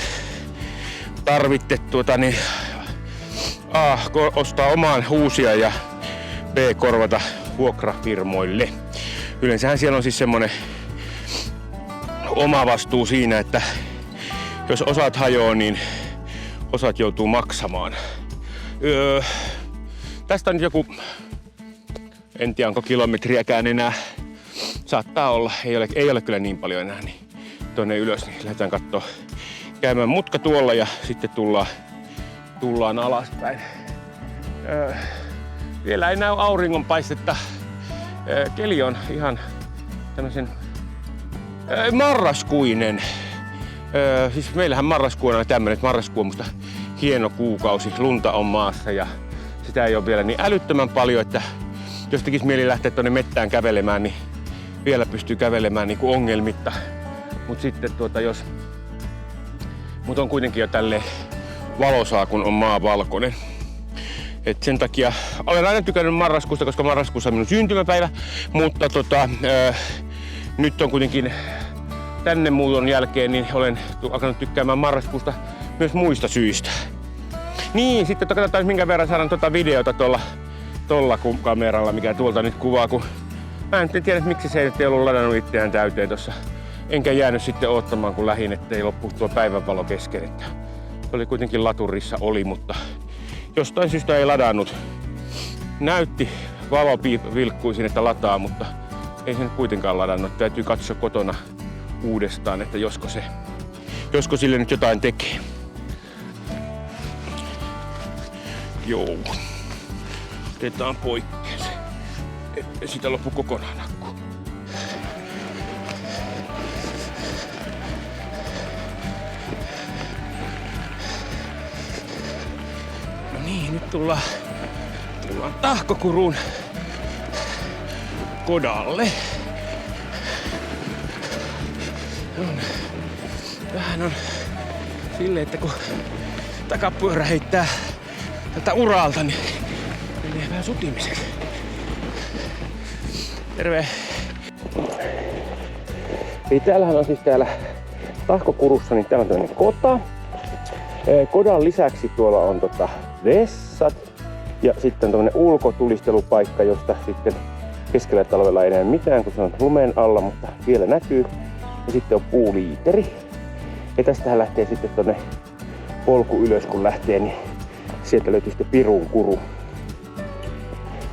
tarvitse A. ostaa omaan uusia ja B. korvata vuokrafirmoille. Yleensähän siellä on siis semmonen oma vastuu siinä, että jos osat hajoaa, niin osat joutuu maksamaan. Tästä on joku, en tiedä onko kilometriäkään enää. Saattaa olla, ei ole kyllä niin paljon enää, niin tonne ylös, niin lähdetään kattoo käymään mutka tuolla ja sitten tullaan alaspäin. Vielä ei näy auringonpaistetta. Keli on ihan tämmöisen marraskuinen. Siis meillähän marraskuu on tämmönen, että marraskuu on musta hieno kuukausi. Lunta on maassa ja sitä ei ole vielä niin älyttömän paljon, että jos tekisi mieli lähteä tonne mettään kävelemään, niin vielä pystyy kävelemään niin kuin ongelmitta. Mut sitten mut on kuitenkin jo tälleen valosaa, kun on maa valkoinen. Et sen takia olen aina tykännyt marraskuusta, koska marraskuussa on minun syntymäpäivä, mutta nyt on kuitenkin tänne muuton jälkeen, niin olen alkanut tykkäämään marraskuusta myös muista syistä. Niin, sitten katsotaan minkä verran saadaan videota tolla kameralla, mikä tuolta nyt kuvaa, kun mä en tiedä, miksi se ei ollut ladannut itseään täyteen tossa. Enkä jäänyt sitten odottamaan, kun lähin, ettei loppu tuo päivänvalo kesken. Se oli kuitenkin laturissa mutta jostain syystä ei ladannut. Näytti valo vilkkuisin, että lataa, mutta ei se nyt kuitenkaan ladannut. Täytyy katsoa kotona uudestaan, että josko sille nyt jotain tekee. Joo. Otetaan poikkeen se, ettei sitä loppu kokonaan akku. No niin, nyt tullaan Tahkokurun kodalle. Vähän on silleen, että kun takapyörä heittää tältä uralta, niin menee vähän sutimiseksi. Terve! Eli täällähän on siis täällä Tahkokurussa, niin täällä on tämmönen kota. Kodan lisäksi tuolla on vessat ja sitten tämmönen ulkotulistelupaikka, josta sitten keskellä talvella ei näe mitään, kun se on lumen alla, mutta vielä näkyy. Ja sitten on puuliiteri. Ja tästähän lähtee sitten tonne polku ylös, kun lähtee, niin sieltä löytyy sitten Pirun kuru.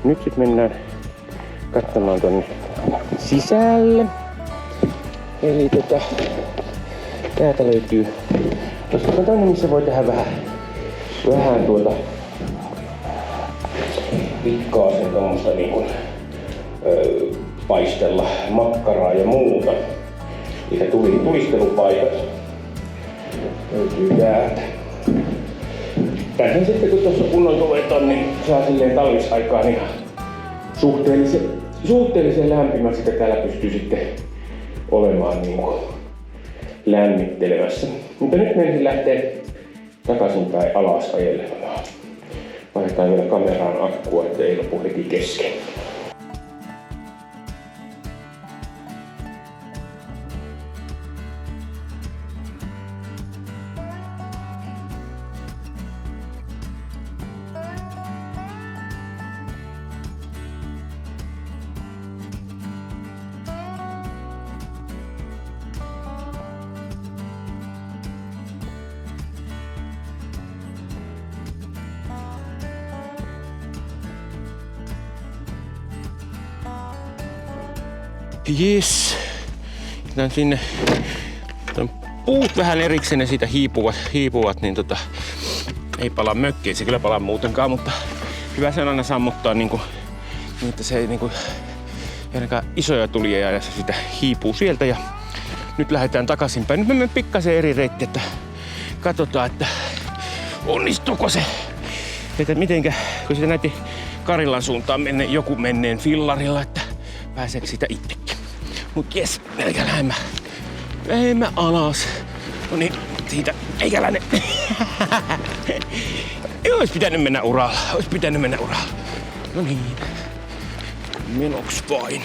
Nyt sitten mennään katsomaan tonne sisälle. Eli täältä löytyy, tuossa on toinen, missä voi tehdä vähän pikkaisen tommoista niinku paistella makkaraa ja muuta. Eli tulistelupaikat löytyy täältä. Tähän sitten kun tuossa kunnon tulet on, niin saa silleen talvisaikaan ihan suhteellisen lämpimäksi, että täällä pystyy sitten olemaan niinku lämmittelemässä. Mutta nyt meidän lähtee takaisinpäin alas ajelemaan. Vaihdetaan vielä kameraan akkua, ettei lopu heti kesken. Jes. Jätän sinne puut vähän erikseen ja siitä hiipuvat niin ei palaa mökkiin. Se kyllä palaa muutenkaan, mutta hyvä sen aina sammuttaa niin että se ei ainakaan isoja tulia ja se sitä hiipuu sieltä. Ja nyt lähdetään takaisinpäin. Nyt me menen pikkasen eri reitti, että katsotaan, että onnistuuko se. Että mitenkä, kun sitä näytti Karillan suuntaan joku menneen fillarilla, että pääseekö sitä itsekin. Mut jes, lähemmä alas. No niin, siitä eikäläinen. Ois pitänyt mennä uralla, No niin, menoks vain.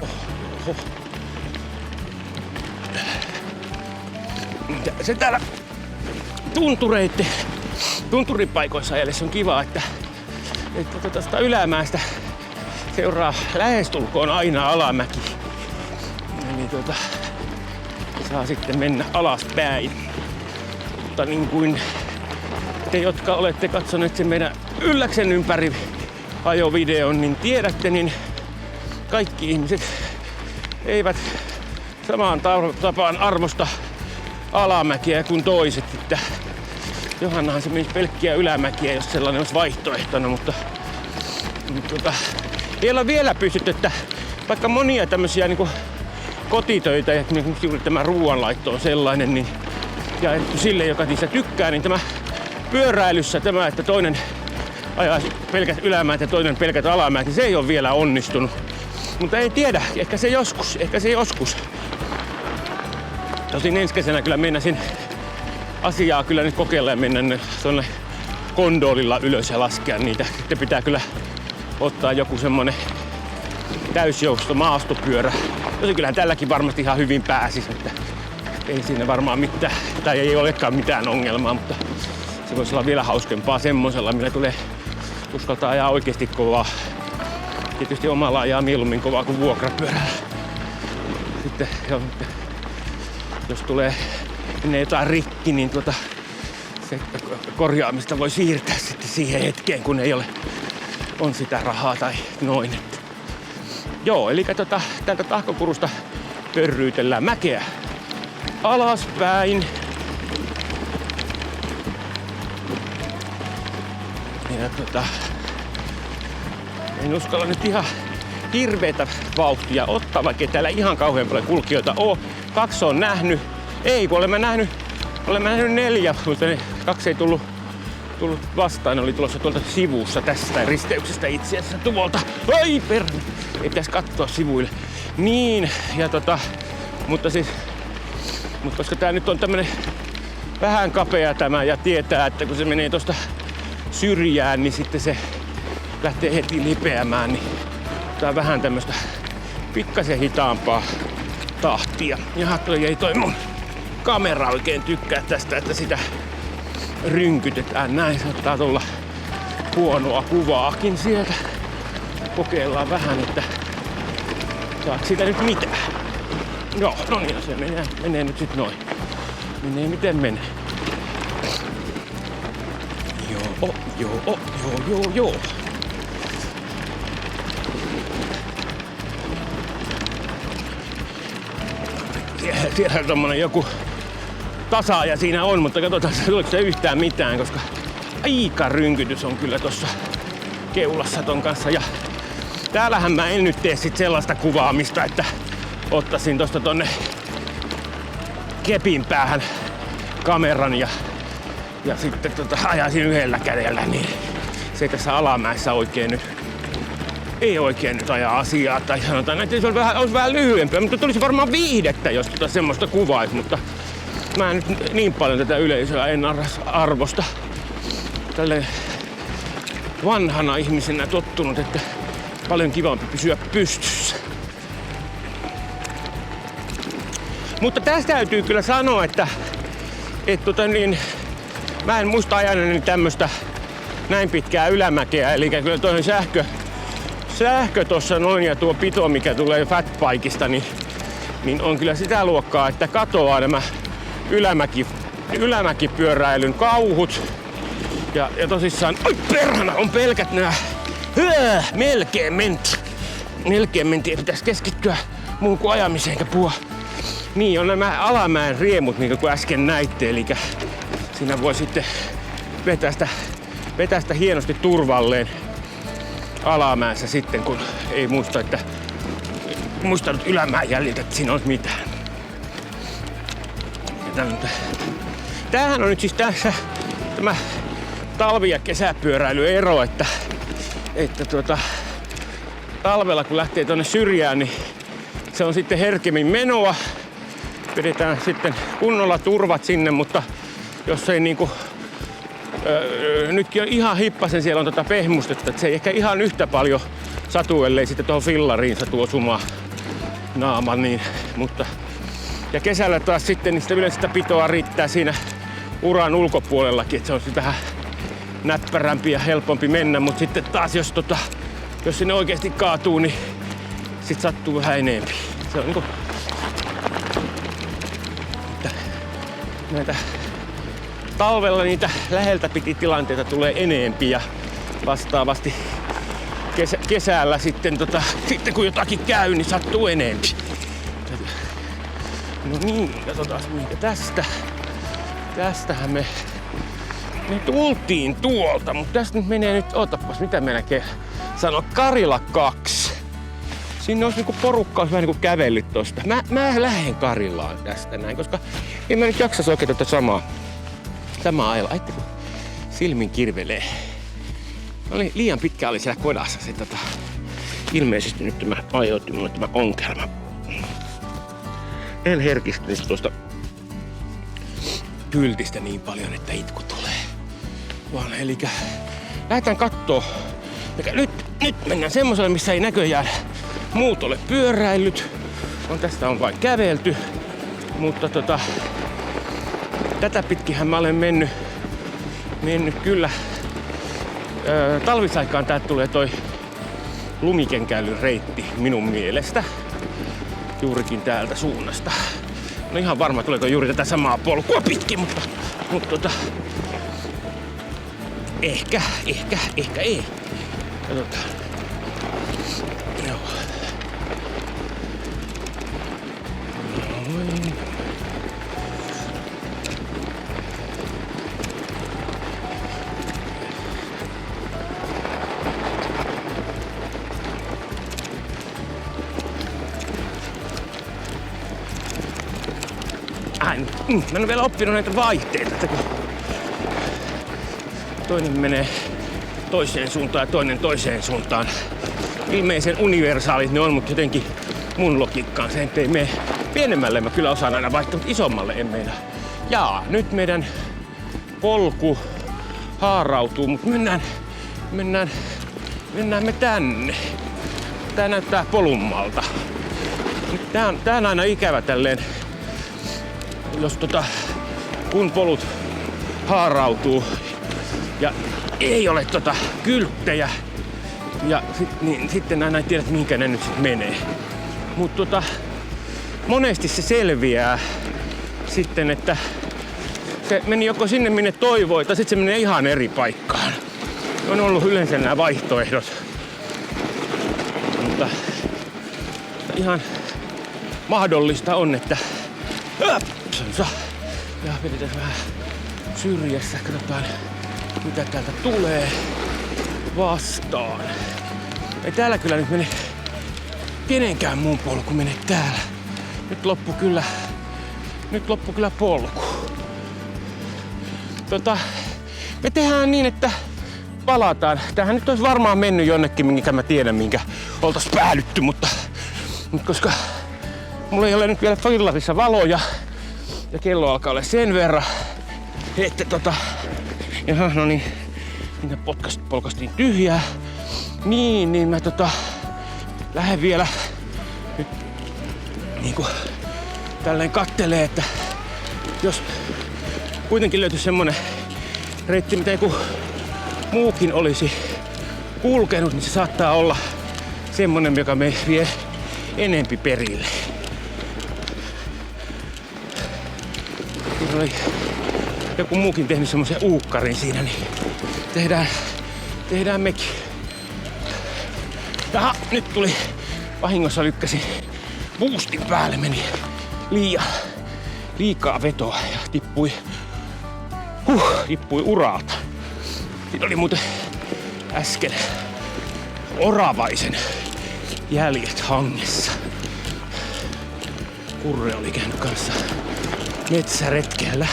Oho. Se täällä tunturipaikoissa ajallessa on kiva, että tästä ylämäestä seuraa lähestulkoon aina alamäki. Eli saa sitten mennä alaspäin. Mutta niin kuin te, jotka olette katsoneet sen meidän Ylläksen ympäri ajovideon, niin tiedätte, niin kaikki ihmiset eivät samaan tapaan arvosta alamäkiä kuin toiset. Että Johannahan se menisi pelkkiä ylämäkiä, jos sellainen olisi vaihtoehtona, mutta ei olla vielä pystytty, että vaikka monia tämmöisiä niin kotitöitä, ja juuri tämä ruoanlaitto on sellainen, niin jaettu sille, joka niistä tykkää, niin tämä pyöräilyssä tämä, että toinen ajaa pelkät ylämäät ja toinen pelkät alamäät, niin se ei ole vielä onnistunut. Mutta ei tiedä, ehkä se joskus. Tosin ensi kesänä kyllä mennäisin asiaa kyllä nyt kokeilla ja mennä tuonne kondolilla ylös ja laskea niitä. Sitten pitää kyllä ottaa joku semmonen täysjousto maastopyörä. Tosin kyllähän tälläkin varmasti ihan hyvin pääsisi, että ei siinä varmaan mitään, tai ei olekaan mitään ongelmaa, mutta se voisi olla vielä hauskempaa semmosella, millä tulee uskaltaa ajaa oikeasti kovaa. Tietysti omalla ajaa mieluummin kovaa kuin vuokrapyörällä. Sitten jos menee jotain rikki, niin se korjaamista voi siirtää sitten siihen hetkeen, kun on sitä rahaa tai noin. Joo, eli täältä Tahkokurusta pörryytellään mäkeä alaspäin. Ja en uskalla nyt ihan hirveetä vauhtia ottaa, vaikka täällä ihan kauhean paljon kulkijoita oo. 2 on nähnyt. Ei, kun olemme nähnyt 4, mutta ne 2 ei tullut vastaan. Ne oli tulossa tuolta sivussa tästä risteyksestä itse asiassa tuolta. Oi perhana! Ei pitäisi katsoa sivuille. Niin, ja mutta koska tää nyt on tämmönen vähän kapea tämä ja tietää, että kun se menee tosta syrjään, niin sitten se lähtee heti lipeämään, niin tää on vähän tämmöstä pikkasen hitaampaa tahtia. Jaha, ei toi mun kamera oikein tykkää tästä, että sitä rynkytetään näin. Saattaa tulla huonoa kuvaakin sieltä. Kokeillaan vähän, että saako siitä nyt mitään. Joo, no niin, se menee nyt sit noin. Menee miten menee. Joo. Siellä tommonen joku tasaaja siinä on, mutta katsotaan, tuleeko se yhtään mitään, koska aika rynkytys on kyllä tossa keulassa ton kanssa. Ja täällähän mä en nyt tee sit sellaista kuvaamista, että ottaisin tosta tonne kepin päähän kameran ja sitten ajaisin yhdellä kädellä, niin se tässä alamäessä ei oikein nyt ajaa asiaa, tai sanotaan, että se olisi vähän lyhyempiä, mutta tulisi varmaan viihdettä, jos semmoista kuvaisi, mutta mä en nyt niin paljon tätä yleisöä en arvosta. Tälle vanhana ihmisenä tottunut, että paljon kivampi pysyä pystyssä. Mutta tästä täytyy kyllä sanoa, että mä en muista ajanut tämmöstä näin pitkää ylämäkeä, eli kyllä toi sähkö tossa noin ja tuo pito, mikä tulee fatbikeista, niin on kyllä sitä luokkaa, että katoaa nämä ylämäkipyöräilyn kauhut Ja tosissaan, oi perhana, on pelkät nää. Melkein mentiin, pitäisi keskittyä muun kuin ajamiseen eikä puhua. Niin on nämä alamäen riemut, niin kuin äsken näitte, eli siinä voi sitten vetästä hienosti turvalleen alamäessä sitten, kun ei muistanut ylämäen jäljiltä, että siinä olisi mitään. Tämähän on nyt siis tässä tämä talvi- ja kesäpyöräilyero, että talvella kun lähtee tuonne syrjään, niin se on sitten herkemmin menoa. Pidetään sitten kunnolla turvat sinne, mutta jos ei niinku nytkin on ihan hippasen, siellä on pehmustetta, että se ei ehkä ihan yhtä paljon satu, ellei sitten tuohon fillariin satu osumaan naama, niin, mutta ja kesällä taas sitten niin sitä yleensä sitä pitoa riittää siinä uran ulkopuolellakin, että se on sitten vähän näppärämpi ja helpompi mennä, mutta sitten taas jos sinne oikeasti kaatuu, niin sit sattuu vähän enempi. Se on niinku näitä talvella niitä läheltä piti tilanteita tulee enempi ja vastaavasti kesällä sitten kun jotakin käy, niin sattuu enempi. No niin, katsotaan minkä tästähän me tultiin tuolta, mutta tästä nyt menee nyt, ootapas, mitä me näkee sanoa, Karila 2. Sinne olisi niinku porukka olisi vähän niinku kävellyt tosta. Mä lähden Karilaan tästä näin, koska en mä nyt jaksas oikein samaa ajalla. Aitte kun silmin kirvelee. Liian pitkä oli siellä kodassa se ilmeisesti nyt tämä aiheutti mulle tämä ongelma. En herkistynyt tuosta kyltistä niin paljon, että itku tulee. Vaan elikkä lähdetään kattoo. Nyt mennään semmoselle, missä ei näköjään muut ole pyöräillyt. Tästä on vain kävelty. Mutta tätä pitkinhän mä olen mennyt kyllä. Talvisaikaan täältä tulee toi lumikenkäilyn reitti minun mielestä. Juurikin täältä suunnasta. No ihan varma tuleeko juuri tätä samaa polkua pitkin, mutta ehkä ei. Katsotaan. Joo. Noin. Mä en ole vielä oppinut näitä vaihteita, että kun toinen menee toiseen suuntaan ja toinen toiseen suuntaan. Ilmeisen universaalit ne on, mutta jotenkin mun logiikkaan se ei mene. Pienemmälle mä kyllä osaan aina vaihtaa, mutta isommalle en meinaa. Jaa, nyt meidän polku haarautuu, mutta mennään me tänne. Tää näyttää polummalta. Tää on aina ikävä tälleen, jos kun polut haarautuu ja ei ole kylttejä ja niin sitten aina ei tiedä, mihinkä ne nyt sit menee. Mutta monesti se selviää sitten, että se meni joko sinne minne toivoi tai sitten se menee ihan eri paikkaan. On ollut yleensä nämä vaihtoehdot. Mutta ihan mahdollista on, että ja vedetään vähän syrjässä, katsotaan mitä täältä tulee vastaan. Ei täällä kyllä nyt mene kenenkään muun polku mene täällä. Nyt loppu kyllä polku. Me tehdään niin, että palataan. Tämähän nyt olisi varmaan mennyt jonnekin, minkä mä tiedän, minkä oltais päädytty, mutta koska mulla ei ole nyt vielä fillarissa valoja ja kello alkaa olla sen verran, että jaha, no niin, minä polkastiin tyhjää. Niin mä lähden vielä nyt niinku tälleen kattelee, että jos kuitenkin löytyisi semmonen reitti, mitä joku muukin olisi kulkenut, niin se saattaa olla semmonen, joka me vie enempi perille. Siinä oli joku muukin tehnyt semmosen uukkarin siinä, niin tehdään mekin. Jaha, nyt tuli vahingossa lykkäsi boostin päälle, meni liikaa vetoa ja tippui uraalta. Siinä oli muuten äsken oravaisen jäljet hangessa. Kurre oli käynyt kanssa metsäretkeellä.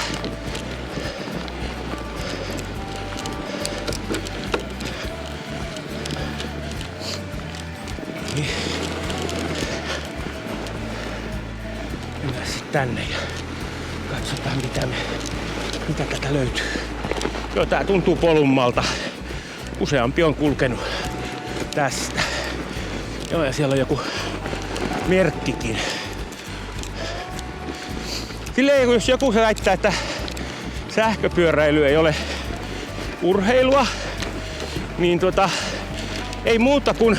Mennään sitten tänne ja katsotaan mitä tätä löytyy. Joo, tää tuntuu polummalta. Useampi on kulkenut tästä. Joo, ja siellä on joku merkkikin. Silleen, jos joku väittää, että sähköpyöräily ei ole urheilua, niin ei muuta kuin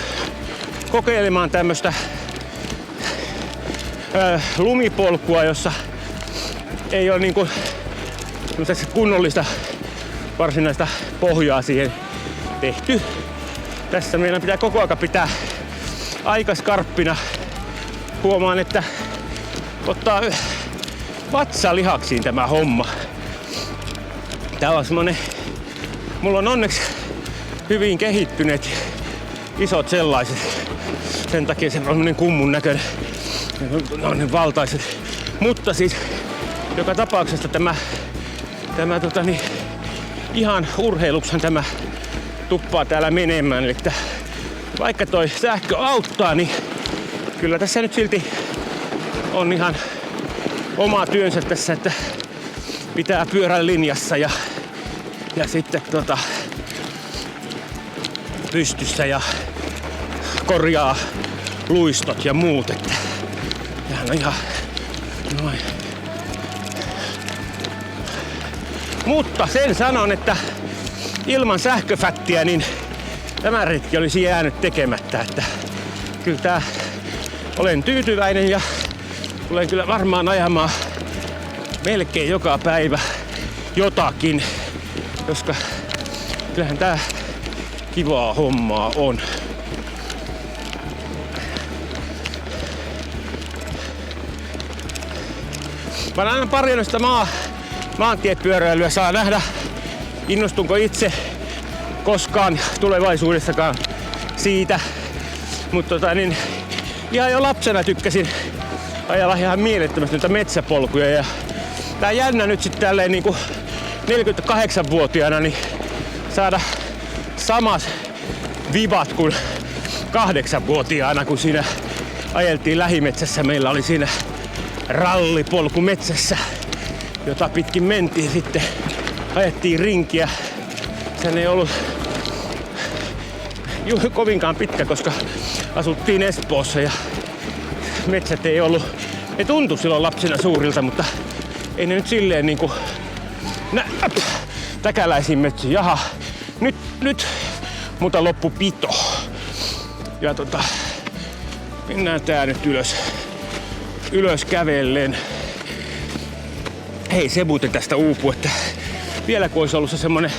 kokeilemaan tämmöstä lumipolkua, jossa ei ole niinku kunnollista varsinaista pohjaa siihen tehty. Tässä meidän pitää koko ajan pitää aika skarppina. Huomaan, että ottaa vatsalihaksiin tämä homma. Tää on semmonen, mulla on onneksi hyvin kehittyneet isot sellaiset. Sen takia se on semmonen kummun näköinen. Ne on ne valtaiset. Mutta siis joka tapauksessa tämä ihan urheiluksen tämä tuppaa täällä menemään. Eli vaikka toi sähkö auttaa, niin kyllä tässä nyt silti on ihan oma työnsä tässä, että pitää pyörän linjassa ja sitten pystyssä ja korjaa luistot ja muut. Että tämähän on ihan noin. Mutta sen sanon, että ilman sähköfättiä niin tämä retki olisi jäänyt tekemättä. Että kyllä olen tyytyväinen ja tulen kyllä varmaan ajamaan melkein joka päivä jotakin, koska kyllähän tää kivaa hommaa on. Mä aina pari noista maantiepyöräilyä saa nähdä, innostunko itse koskaan tulevaisuudessakaan siitä. Mutta ihan jo lapsena tykkäsin ajalla ihan mielettömästi noita metsäpolkuja. Ja tää jännä nyt sitten tälleen niinku 48-vuotiaana niin saada samat vibat kuin 8-vuotiaana, kun siinä ajeltiin lähimetsässä. Meillä oli siinä rallipolku metsässä, jota pitkin mentiin sitten. Ajettiin rinkiä. Sen ei ollut kovinkaan pitkä, koska asuttiin Espoossa ja metsät ei ollut, ne tuntui silloin lapsina suurilta, mutta ei ne nyt silleen niinku täkäläisiin metsiin. Jaha, nyt mutta loppu pito. Ja mennään tää nyt ylös kävellen. Hei, se muuten tästä uupuu, että vielä kun olisi ollut se semmonen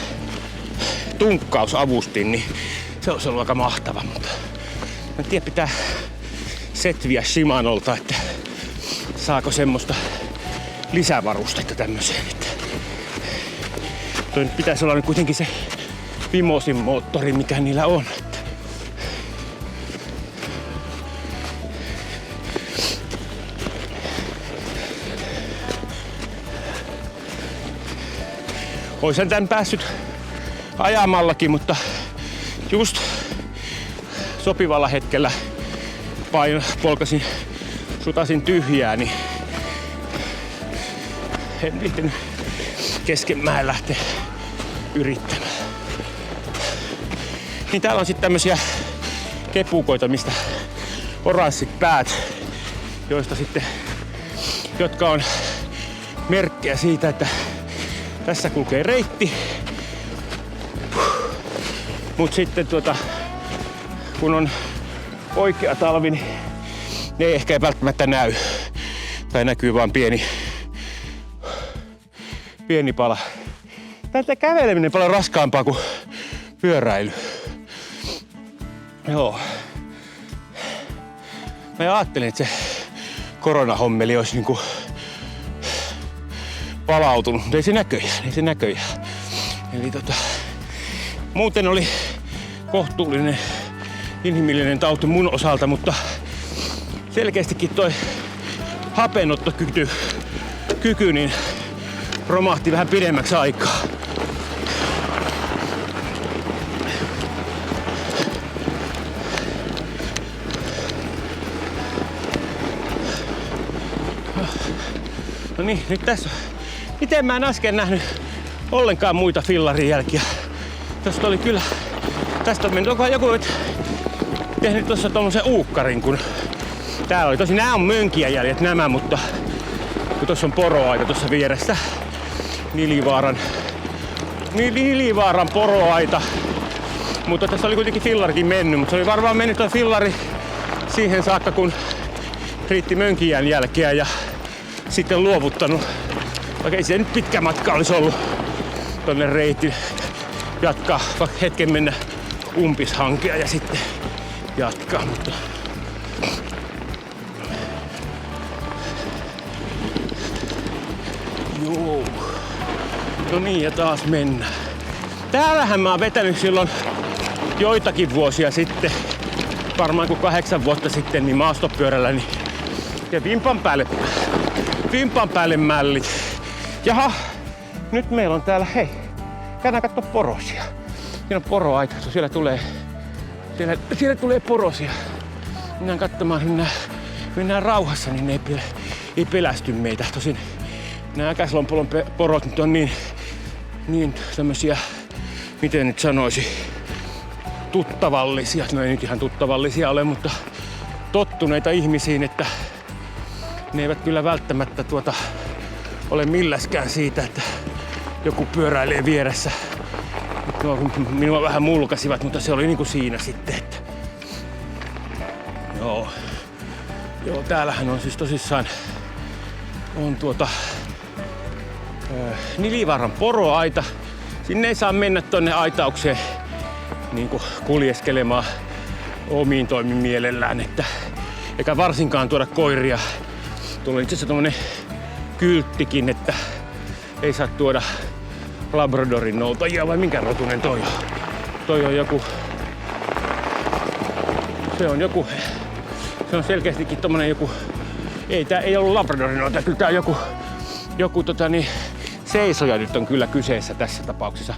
tunkkausavustin, niin se olisi ollut aika mahtava, mutta en tiedä, pitää setviä Shimanolta, että saako semmoista lisävarustetta tämmöiseen. Toi nyt pitäisi olla nyt kuitenkin se Vimosin moottori, mikä niillä on. Oisin tän päässyt ajamallakin, mutta just sopivalla hetkellä sutasin tyhjää, niin en viihtynyt kesken mäen lähteä yrittämään. Niin täällä on sitten tämmösiä kepukoita, mistä oranssit päät, joista sitten, jotka on merkkejä siitä, että tässä kulkee reitti. Mut sitten kun on oikea talvi, niin ne ei ehkä välttämättä näy. Tai näkyy vaan pieni pala. Tätä käveleminen on paljon raskaampaa kuin pyöräily. Joo. Mä ajattelin, että se koronahommeli olisi niinku palautunut, mutta ei se näköjään. Eli muuten oli kohtuullinen inhimillinen tauti mun osalta, mutta selkeästikin toi hapenottokyky niin romahti vähän pidemmäksi aikaa. No niin, nyt tässä on. Miten mä en äsken nähnyt ollenkaan muita fillarin jälkiä. Tästä oli kyllä, tästä on mennyt, onkohan joku tehnyt tuossa tommosen uukkarin, kun täällä oli. Tosin nää on mönkijäjäljet nämä, mutta kun tuossa on poroaita tuossa vieressä. Nilivaaran poroaita. Mutta tässä oli kuitenkin fillarikin mennyt, mutta se oli varmaan mennyt tuo fillari siihen saakka, kun riitti mönkijän jälkeä ja sitten luovuttanut. Vaikka ei se nyt pitkä matka olisi ollut tonne reitin jatkaa, vaikka hetken mennä umpishankea ja sitten jatkaa, mutta joo. No niin, ja taas mennään. Täällähän mä oon vetänyt silloin joitakin vuosia sitten, varmaan kuin 8 vuotta sitten, niin maastopyörällä, niin ja vimpan päälle mällit. Jaha, nyt meillä on täällä, hei, käydään katsoa porosia. Siinä on poroaita, siellä tulee porosia. Mennään katsomaan, mennään rauhassa, niin ne ei pelästy meitä. Tosin nämä Äkäslompolon porot nyt on niin tämmösiä, miten nyt sanoisi, tuttavallisia. No ei nyt ihan tuttavallisia ole, mutta tottuneita ihmisiin, että ne eivät kyllä välttämättä ole milläskään siitä, että joku pyöräilee vieressä. Minua vähän mulkasivat, mutta se oli niinku siinä sitten, että joo, täällähän on siis tosissaan on Nilivaaran poroaita. Sinne ei saa mennä tonne aitaukseen niinku kuljeskelemaan omiin toimin mielellään, että eikä varsinkaan tuoda koiria. Tuolla on itse asiassa tommonen kylttikin, että ei saa tuoda Labradorin noutajia, vai minkä rotunen toi on? Toi on joku. Se on selkeästikin tommonen joku. Ei tää ei ollut Labradorin noutaja, kyllä tää on joku seisoja nyt on kyllä kyseessä tässä tapauksessa.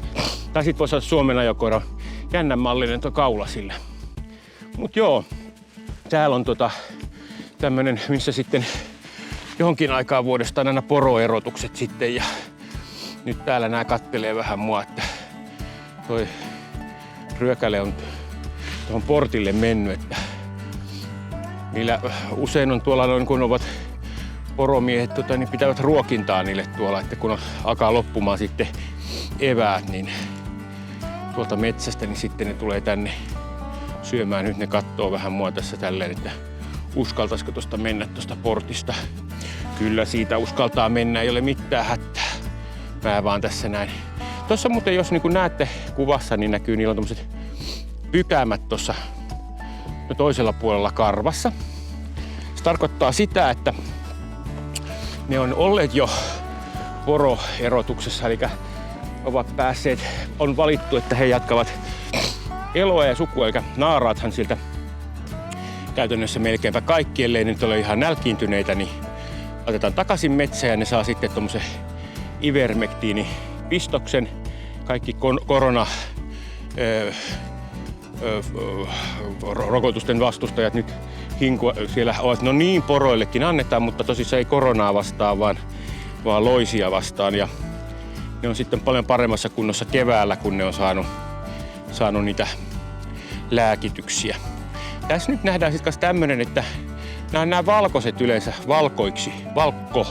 Tai sit voisi olla Suomen ajokoira. Jännän mallinen tuo kaula sille. Mut joo, täällä on tämmönen, missä sitten johonkin aikaan vuodesta on aina poroerotukset sitten, ja nyt täällä nää kattelee vähän mua, että toi ryökäle on tuohon portille mennyt, että niillä usein on tuolla noin, kun ovat poromiehet niin pitävät ruokintaa niille tuolla, että kun alkaa loppumaan sitten eväät, niin tuolta metsästä, niin sitten ne tulee tänne syömään. Nyt ne kattoo vähän mua tässä tälleen, että uskaltaisiko tuosta mennä tuosta portista. Kyllä siitä uskaltaa mennä, ei ole mitään hätää. Mä vaan tässä näin. Tuossa muuten, jos niin näette kuvassa, niin näkyy, niillä on tommoset pykäämät tuossa toisella puolella karvassa. Se tarkoittaa sitä, että ne on olleet jo poroerotuksessa, eli ovat päässeet, on valittu, että he jatkavat eloa ja sukua, eli naaraathan siltä käytännössä melkeinpä kaikki, ellei nyt ole ihan nälkiintyneitä, niin otetaan takaisin metsään ja ne saa sitten tommosen ivermektiinipistoksen. Kaikki rokotusten vastustajat nyt siellä ovat, no niin, poroillekin annetaan, mutta tosissaan ei koronaa vastaan, vaan loisia vastaan. Ja ne on sitten paljon paremmassa kunnossa keväällä, kun ne on saanut niitä lääkityksiä. Tässä nyt nähdään sitten tämmönen, että nämä valkoiset yleensä valkoiksi, valkko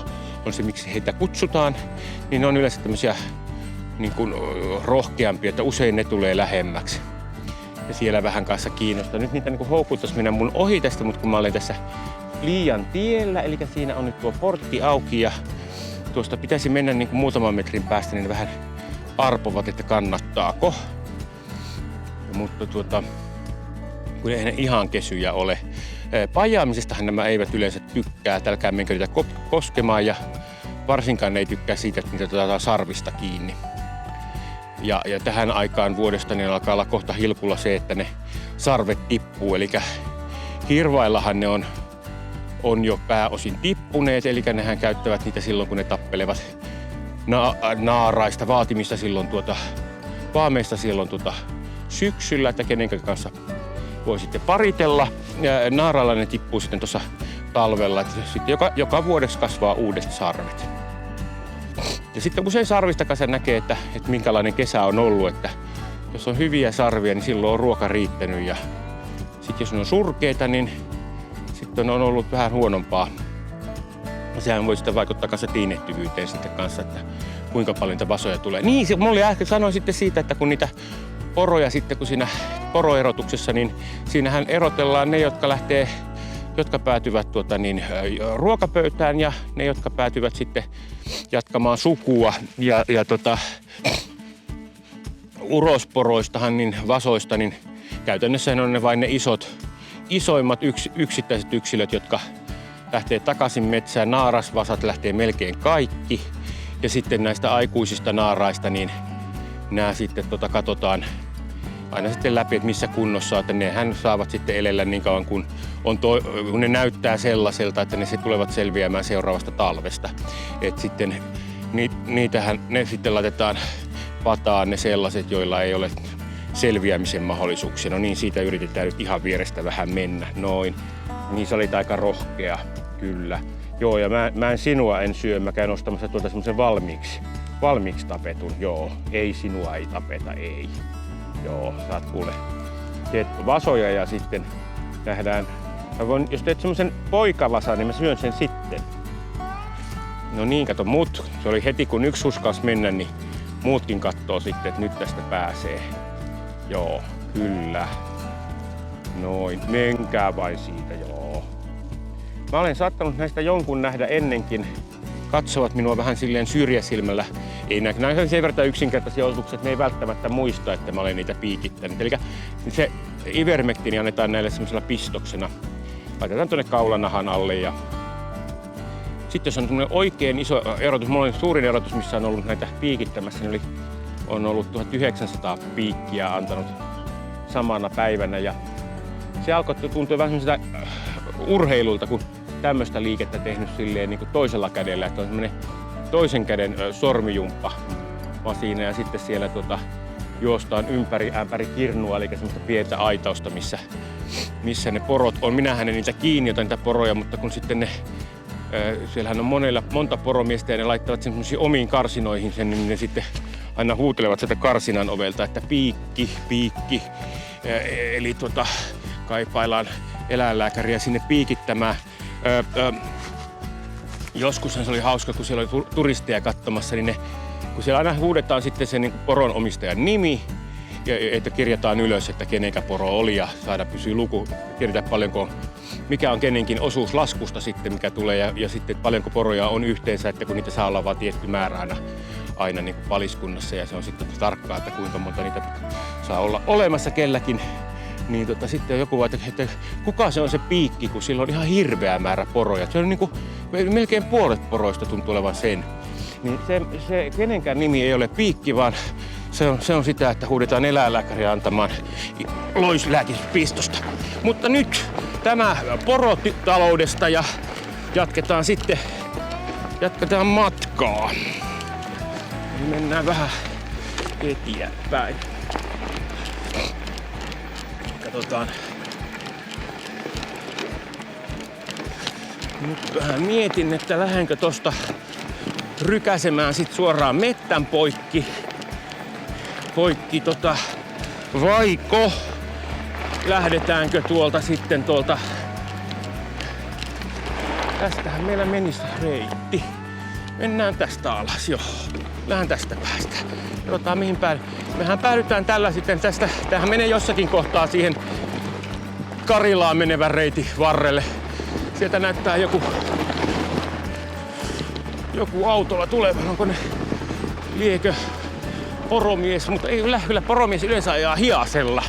on se miksi heitä kutsutaan, niin ne on yleensä tämmöisiä niin kuin rohkeampia, että usein ne tulee lähemmäksi. Ja siellä vähän kanssa kiinnostaa. Nyt niitä niin houkuttaisi mennä mun ohi tästä, mutta kun mä olen tässä liian tiellä, eli siinä on nyt tuo portti auki ja tuosta pitäisi mennä niin kuin muutaman metrin päästä, niin ne vähän arpovat, että kannattaako. mutta kun ei ne ihan kesyjä ole. Pajaamisestahan nämä eivät yleensä tykkää, että älkää menkö niitä koskemaan ja varsinkaan ne ei tykkää siitä, että niitä otetaan sarvista kiinni. Ja tähän aikaan vuodesta niin alkaa olla kohta hilkulla se, että ne sarvet tippuu. Eli hirvaillahan ne on jo pääosin tippuneet, eli nehän käyttävät niitä silloin, kun ne tappelevat naaraista vaatimista silloin paameista silloin syksyllä, että kenen kanssa voi sitten paritella. Ja naaralla ne tippuu sitten tuossa talvella, että sitten joka vuodessa kasvaa uudet sarvet. Ja sitten usein sarvista kanssa näkee, että minkälainen kesä on ollut, että jos on hyviä sarvia, niin silloin on ruoka riittänyt. Ja sitten jos ne on surkeita, niin sitten on ollut vähän huonompaa. Ja sehän voi sitten vaikuttaa kanssa tiinehtyvyyteen sitten kanssa, että kuinka paljon niitä vasoja tulee. Niin, Molli äsken sanoi sitten siitä, että kun niitä poroja sitten, kun siinä poroerotuksessa, niin siinähän erotellaan ne, jotka päätyvät ruokapöytään ja ne, jotka päätyvät sitten jatkamaan sukua. Ja urosporoistahan, niin vasoista, niin käytännössä on ne vain ne isoimmat yksittäiset yksilöt, jotka lähtee takaisin metsään. Naarasvasat lähtee melkein kaikki. Ja sitten näistä aikuisista naaraista, niin nämä sitten katsotaan aina sitten läpi, että missä kunnossa, että nehän saavat sitten elellä niin kauan, kun ne näyttää sellaiselta, että ne tulevat selviämään seuraavasta talvesta. Et sitten ne sitten laitetaan pataan ne sellaiset, joilla ei ole selviämisen mahdollisuuksia. No niin, siitä yritetään nyt ihan vierestä vähän mennä. Noin. Niin sä olit aika rohkea, kyllä. Joo, ja mä en sinua syö, mä käyn ostamassa semmoisen valmiiksi tapetun. Joo, ei sinua ei tapeta, ei. Joo, saat kuule. Teet vasoja ja sitten nähdään. Jos teet semmoisen poikavasan, niin mä syön sen sitten. No niin, kato muut. Se oli heti kun yksi uskas mennä, niin muutkin kattoo sitten, että nyt tästä pääsee. Joo, kyllä. Noin, menkää vain siitä, joo. Mä olen saattanut näistä jonkun nähdä ennenkin. Katsovat minua vähän silleen syrjäsilmällä. Ei näin sen verran yksinkertaisia osuuksia, että ne ei välttämättä muista, että mä olen niitä piikittänyt. Eli se ivermektiini annetaan näille semmoisella pistoksena. Laitetaan tuonne kaulanahan alle ja sitten jos on tämmöinen oikein iso erotus, mulla on suurin erotus, missä on ollut näitä piikittämässä, niin on ollut 1900 piikkiä antanut samana päivänä. Ja se alkoi tuntua vähän semmoiselta urheilulta, kun tämmöistä liikettä tehnyt silleen niin kuin toisella kädellä, että on semmoinen toisen käden sormijumppa siinä ja sitten siellä juostaan ämpäri kirnua, eli semmoista pientä aitausta, missä ne porot on. Minähän niitä kiinni otan niitä poroja, mutta kun sitten siellähän on monta poromiestä ja ne laittavat semmoisiin omiin karsinoihin sen, niin ne sitten aina huutelevat sieltä karsinan ovelta, että piikki. Eli kaipaillaan eläinlääkäriä sinne piikittämään. Joskushan se oli hauska, kun siellä oli turisteja katsomassa, niin kun siellä aina huudetaan sitten se niin kuin poron omistajan nimi, ja että kirjataan ylös, että kenenkä poro oli ja saada pysyä luku, tiedetään paljonko, mikä on kenenkin osuus laskusta sitten, mikä tulee ja sitten paljonko poroja on yhteensä, että kun niitä saa olla vain tietty määrä aina niin kuin paliskunnassa ja se on sitten tarkkaa, että kuinka monta niitä saa olla olemassa kelläkin. Niin sitten joku vaan, että kuka se on se piikki, kun sillä on ihan hirveä määrä poroja. Se on niin kuin, melkein puolet poroista tuntuu olevan sen. Niin se kenenkään nimi ei ole piikki, vaan se on sitä, että huudetaan eläinlääkäriä antamaan loislääkityspistosta. Mutta nyt tämä porotaloudesta ja jatketaan matkaa. Mennään vähän eteenpäin. Katsotaan. Nyt vähän mietin, että lähdenkö tosta rykäsemään sit suoraan mettän poikki vaiko lähdetäänkö tästähän meillä menisi reitti. Mennään tästä alas, joo. Lähden tästä päästä. Katsotaan mihin mehän päädytään tällä sitten tästä. Tämähän menee jossakin kohtaa siihen Karilaan menevän reitin varrelle. Sieltä näyttää joku autolla tulevan. Onko ne liekö poromies? Mutta ei kyllä poromies yleensä ajaa hiasella.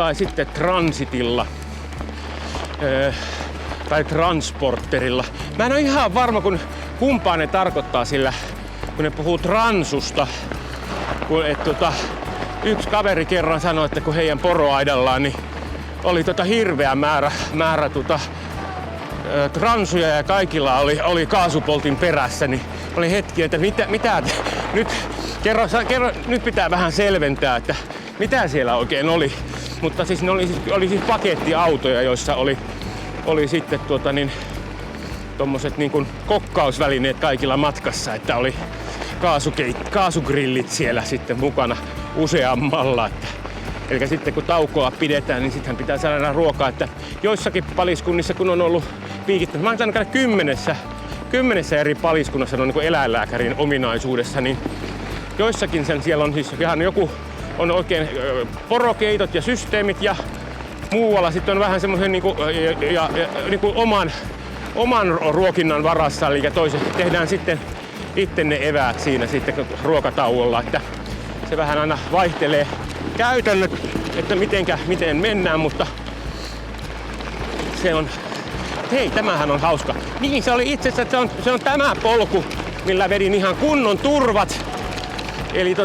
tai sitten transitilla tai transporterilla. Mä en ole ihan varma, kumpaa ne tarkoittaa sillä, kun ne puhuu transusta. Yksi kaveri kerran sanoi, että kun heidän poroaidallaan niin oli hirveä määrä transuja ja kaikilla oli kaasupoltin perässä, niin oli hetki, että mitä nyt pitää vähän selventää, että mitä siellä oikein oli. Mutta siis ne oli siis pakettiautoja, joissa oli sitten tommoset niin kuin kokkausvälineet kaikilla matkassa, että oli kaasugrillit siellä sitten mukana useammalla. Eli sitten kun taukoa pidetään, niin sittenhän pitää saada ruokaa, että joissakin paliskunnissa kun on ollut piikittämässä, mä oon ainakaan kymmenessä eri paliskunnassa on niin eläinlääkärin ominaisuudessa, niin joissakin siellä on siis ihan joku on oikein porokeitot ja systeemit ja muualla sitten on vähän semmoisen niin oman ruokinnan varassa, eli toiset tehdään sitten itse ne eväät siinä sitten ruokatauolla, että se vähän aina vaihtelee käytännöt, että miten mennään, mutta se on, hei, tämähän on hauska. Niin, se oli itse asiassa, että se on tämä polku, millä vedin ihan kunnon turvat. Eli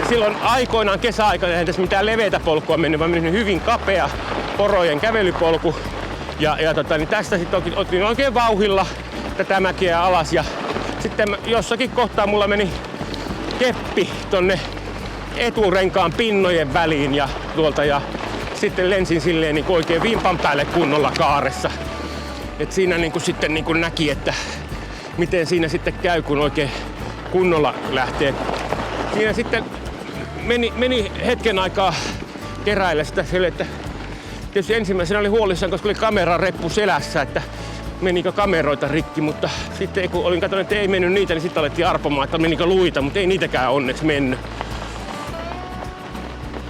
silloin aikoinaan kesäaikana ei tässä mitään leveitä polkua mennyt, vaan mennyt hyvin kapea porojen kävelypolku. Niin tästä sitten otin oikein vauhilla tätä mäkeä alas ja sitten jossakin kohtaa mulla meni keppi tonne eturenkaan pinnojen väliin ja sitten lensin silleen niin oikein vimpan päälle kunnolla kaaressa. Et siinä sitten näki, että miten siinä sitten käy, kun oikein kunnolla lähtee. Siinä sitten meni hetken aikaa keräillä sitä sille, että tietysti ensimmäisenä oli huolissaan, koska oli kamerareppu selässä, että menikö kameroita rikki, mutta sitten kun olin katsonut, että ei mennyt niitä, niin sitten alettiin arpomaan, että menikö luita, mutta ei niitäkään onneksi mennyt.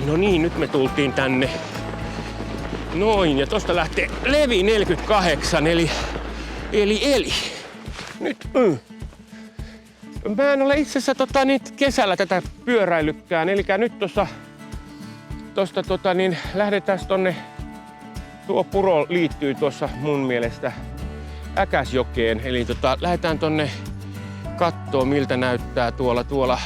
No niin, nyt me tultiin tänne. Noin, ja tosta lähtee Levi 48, eli. Nyt. Mä en ole itse asiassa kesällä tätä pyöräilykään, eli nyt tosta lähdetään tonne. Tuo puro liittyy tuossa mun mielestä Äkäsjokeen, eli lähdetään tonne kattoo miltä näyttää tuolla.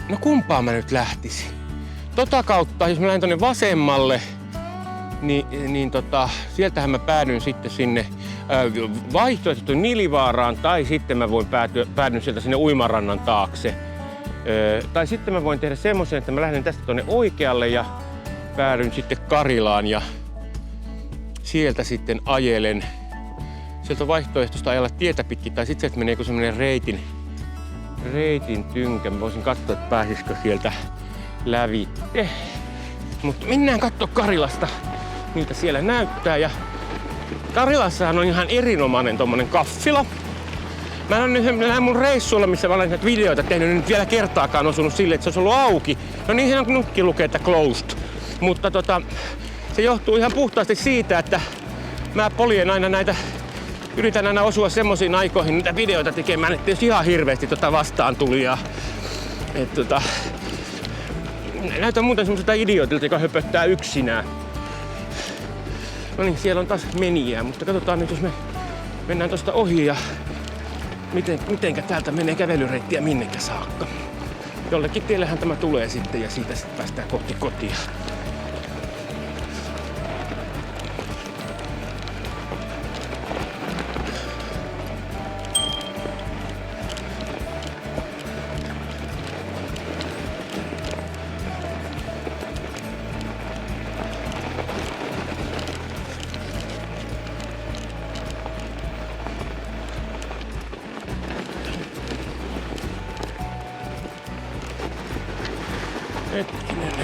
No kumpaan mä nyt lähtisin? Kautta, jos mä lähden tonne vasemmalle, niin sieltähän mä päädyn sitten sinne vaihtoehtoisesti Nilivaaraan, tai sitten mä voin päädyn sieltä sinne uimarannan taakse. Tai sitten mä voin tehdä semmoisen, että mä lähden tästä tonne oikealle ja päädyn sitten Karilaan ja sieltä sitten ajelen. Sieltä on vaihtoehtoista ajella tietä pitkin, tai sitten sieltä menee joku semmonen reitin tynkä. Mä voisin katsoa, että pääsisikö sieltä lävitte. Mutta mennään katsoa Karilasta, miltä siellä näyttää. Ja Karilassahan on ihan erinomainen tommonen kaffila. Mä en ole mun reissuilla, missä mä olen näitä videoita tehnyt, nyt vielä kertaakaan osunut sille, että se olisi ollut auki. No niin, siinä nytkin lukee, että closed. Mutta se johtuu ihan puhtaasti siitä, että mä poljen aina yritän aina osua semmosiin aikoihin niitä videoita tekemään, että jos ihan hirveästi vastaan tuli. Näytän muuten semmoiselta idiootilta, joka höpöttää yksinään. No niin, siellä on taas menijää, mutta katsotaan nyt, jos me mennään tosta ohi ja mitenkä täältä menee kävelyreittiä minnekä saakka. Jollekin tiellähän tämä tulee sitten ja siitä sitten päästään kohti kotia.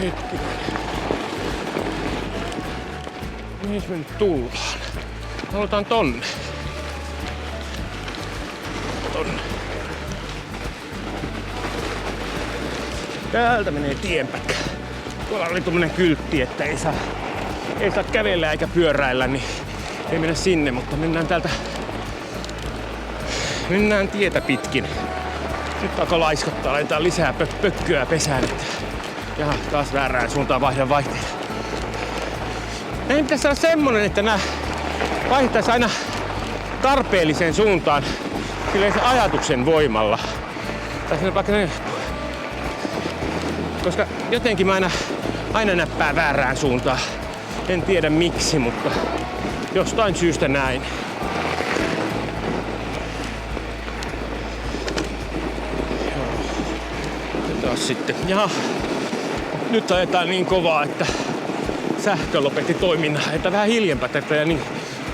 Hetkinen. Mihin me nyt tullaan? Halutaan tonne. Täältä menee tienpätkä. Tuolla oli tommonen kyltti, että ei saa kävellä eikä pyöräillä, niin ei mennä sinne, mutta mennään tietä pitkin. Nyt alkoi laiskottaa, laitetaan lisää pökköä pesään. Jaha, taas väärään suuntaan vaihteella. Näin pitäisi olla semmonen, että nää vaihtaisi aina tarpeelliseen suuntaan silleen se ajatuksen voimalla. Koska jotenkin mä aina näppään väärään suuntaan. En tiedä miksi, mutta jostain syystä näin. Taas sitten. Jaha. Nyt ajetaan niin kovaa, että sähkö lopetti toiminnan. Ajetaan vähän hiljempaa tätä niin,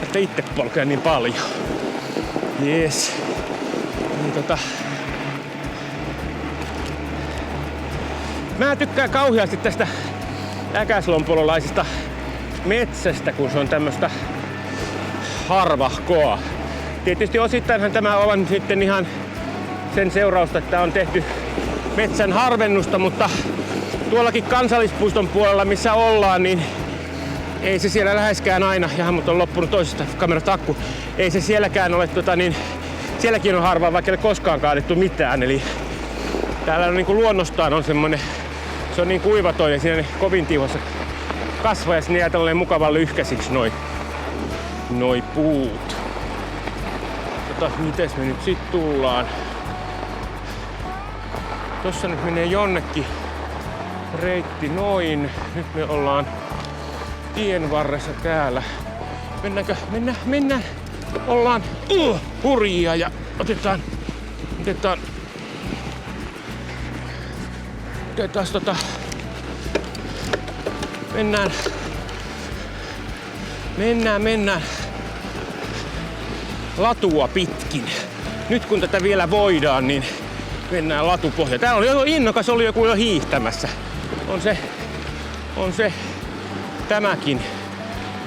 että itse polkea niin paljon. Jees. Niin Mä tykkään kauheasti tästä äkäslompololaisesta metsästä, kun se on tämmöstä harvahkoa. Tietysti osittainhan tämä on sitten ihan sen seurausta, että on tehty metsän harvennusta, mutta tuollakin kansallispuiston puolella, missä ollaan, niin ei se siellä läheskään aina, jaha, mutta on loppunut toisesta kamerasta akku, ei se sielläkään ole, sielläkin on harvaa, vaikka ei ole koskaan kaadettu mitään, eli täällä on niinku luonnostaan on semmonen, se on niin kuivaton ja siinä kovin tiuhassa kasvaa ja sinne jää tällainen mukavan lyhkäisiksi noi puut. Mites me nyt sit tullaan? Tossa nyt menee jonnekin reitti noin. Nyt me ollaan tien varressa täällä. Mennäänkö? Mennään. Ollaan hurjia ja otetaan mennään latua pitkin. Nyt kun tätä vielä voidaan, niin mennään latupohja. Täällä oli jo innokas, oli joku jo hiihtämässä. On se tämäkin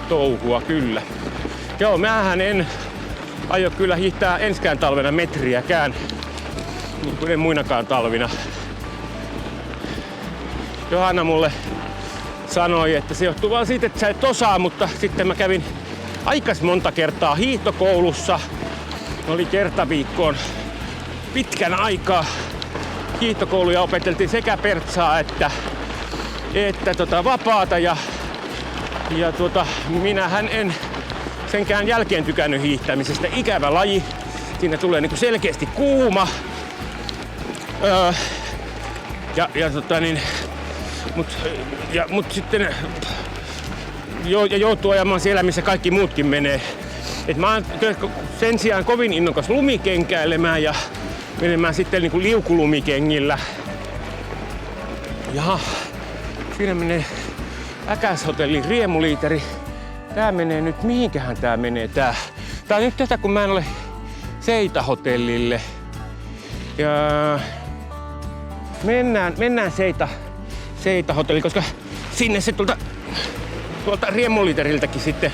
touhua kyllä. Joo, mähän en aio kyllä hiihtää enskään talvena metriäkään. Niin kuin en muinakaan talvina. Johanna mulle sanoi, että se johtuu vaan siitä, että sä et osaa, mutta sitten mä kävin aikas monta kertaa hiihtokoulussa. Oli kertaviikkoon pitkän aikaa hiihtokouluja opeteltiin sekä pertsaa että vapaata ja minähän en senkään jälkeen tykännyt hiihtämisestä. Ikävä laji. Siinä tulee niinku selkeästi kuuma. Mut sitten joutuu ajamaan siellä, missä kaikki muutkin menee. Et mä oon sen sijaan kovin innokas lumikenkäilemään ja menemään sitten niinku liukulumikengillä. Jaha, siinä menee Äkäshotellin riemuliiteri. Tää menee nyt, mihinkähän tää menee tää? Tää on nyt tätä, kun mä en ole Seita-hotellille. Ja mennään Seita-hotelliin, koska sinne se tuolta riemuliiteriltäkin sitten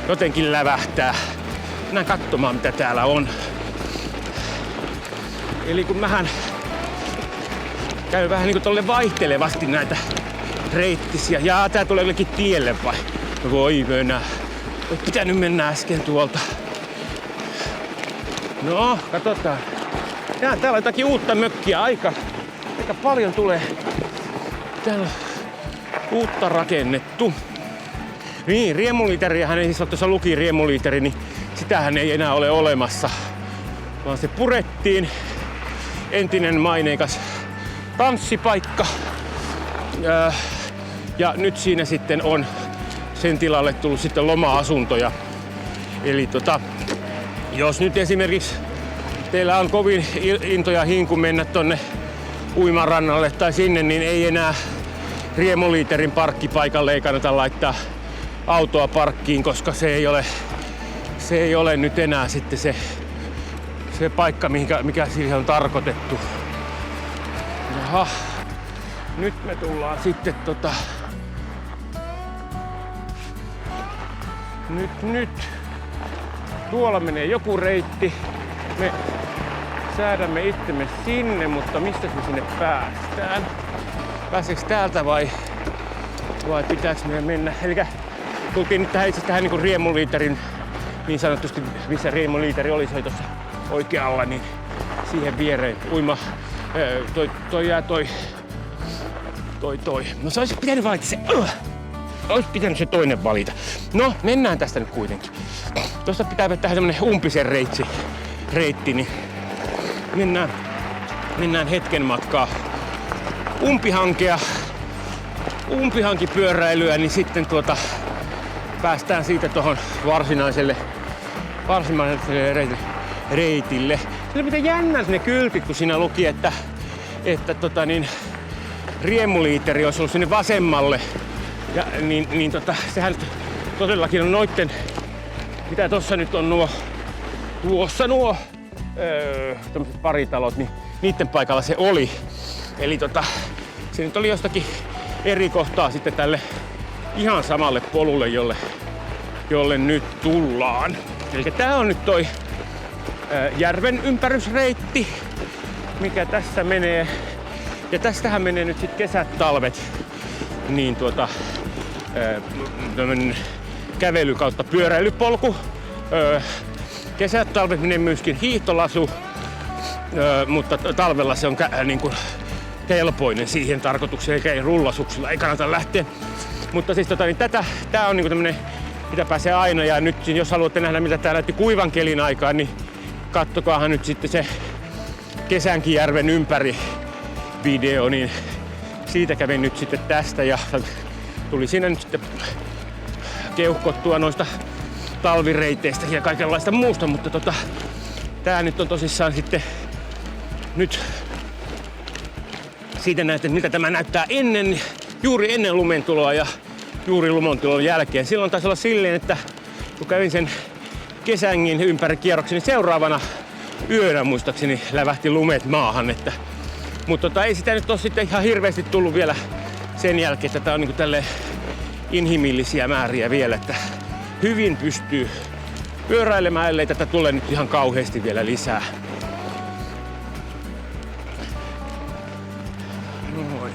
jotenkin lävähtää. Mennään katsomaan, mitä täällä on. Eli kun mähän käyn vähän niinku tolle vaihtelevasti näitä reittisiä. Jaa, tää tulee jollekin tielle vai? Voi mennä. Ois pitänyt mennä äsken tuolta. No, katsotaan. Jaa, täällä on jotakin uutta mökkiä. Aika paljon tulee. Täällä on uutta rakennettu. Niin, riemuliiteriähän ei siis ole, tuossa luki riemuliiteri, niin sitähän ei enää ole olemassa. Vaan se purettiin. Entinen maineikas tanssipaikka. Ja nyt siinä sitten on sen tilalle tullut sitten loma-asuntoja. Eli jos nyt esimerkiksi teillä on kovin into ja hinku mennä tonne uimarannalle tai sinne, niin ei enää riemuliiterin parkkipaikalle ei kannata laittaa autoa parkkiin, koska se ei ole nyt enää sitten se paikka, mikä siihen on tarkoitettu. Jaha. Nyt me tullaan sitten Nyt. Tuolla menee joku reitti. Me säädämme itsemme sinne, mutta mistä me sinne päästään? Pääseekö täältä vai pitääkö meidän mennä? Elikkä tultiin nyt tähän niin kuin riemuliiterin, niin sanotusti missä riemuliiteri oli se tuossa oikealla, niin siihen viereen uima. Toi. No se olisi pitänyt valita se. Olisi pitänyt se toinen valita. No, mennään tästä nyt kuitenkin. Tuosta pitää tehdä tämmönen umpisen reitti, niin mennään hetken matkaa umpihangipyöräilyä, niin sitten päästään siitä tuohon varsinaiselle reitille. Se oli miten jännät ne kyltit, kun siinä luki, että riemuliiteri olisi ollut sinne vasemmalle. Ja sehän todellakin on noitten, mitä tossa nyt on tuossa tämmöiset paritalot, niin niitten paikalla se oli. Eli se nyt oli jostakin eri kohtaa sitten tälle ihan samalle polulle, jolle nyt tullaan. Eli tää on nyt toi järven ympärysreitti, mikä tässä menee. Ja tästähän menee nyt sit kesät, talvet, niin kävely kautta pyöräilypolku. Kesät, talvet menee myöskin hiihtolasu, mutta talvella se on niinku kelpoinen siihen tarkoitukseen, eikä rullasuksilla ei kannata lähteä. Mutta siis tää on niinku tämmönen, mitä pääsee aina, ja nyt jos haluatte nähdä mitä tää näytti kuivan kelin aikaan, niin kattokaahan nyt sitten se Kesänkijärven ympäri video, niin siitä kävin nyt sitten tästä ja tuli siinä nyt sitten keuhkottua noista talvireiteistä ja kaikenlaista muusta, mutta tää nyt on tosissaan sitten nyt siitä näette, mitä tämä näyttää juuri ennen lumentuloa ja juuri lumentulon jälkeen. Silloin taisi olla silleen, että kun kävin sen Kesängin ympäri kierroksen, niin seuraavana yönä muistaakseni lävähti lumet maahan. Mutta ei sitä nyt ole sitten ihan hirveästi tullut vielä sen jälkeen, että tää on niinku tälleen inhimillisiä määriä vielä, että hyvin pystyy pyöräilemään, ellei tätä tule nyt ihan kauheasti vielä lisää. Noin.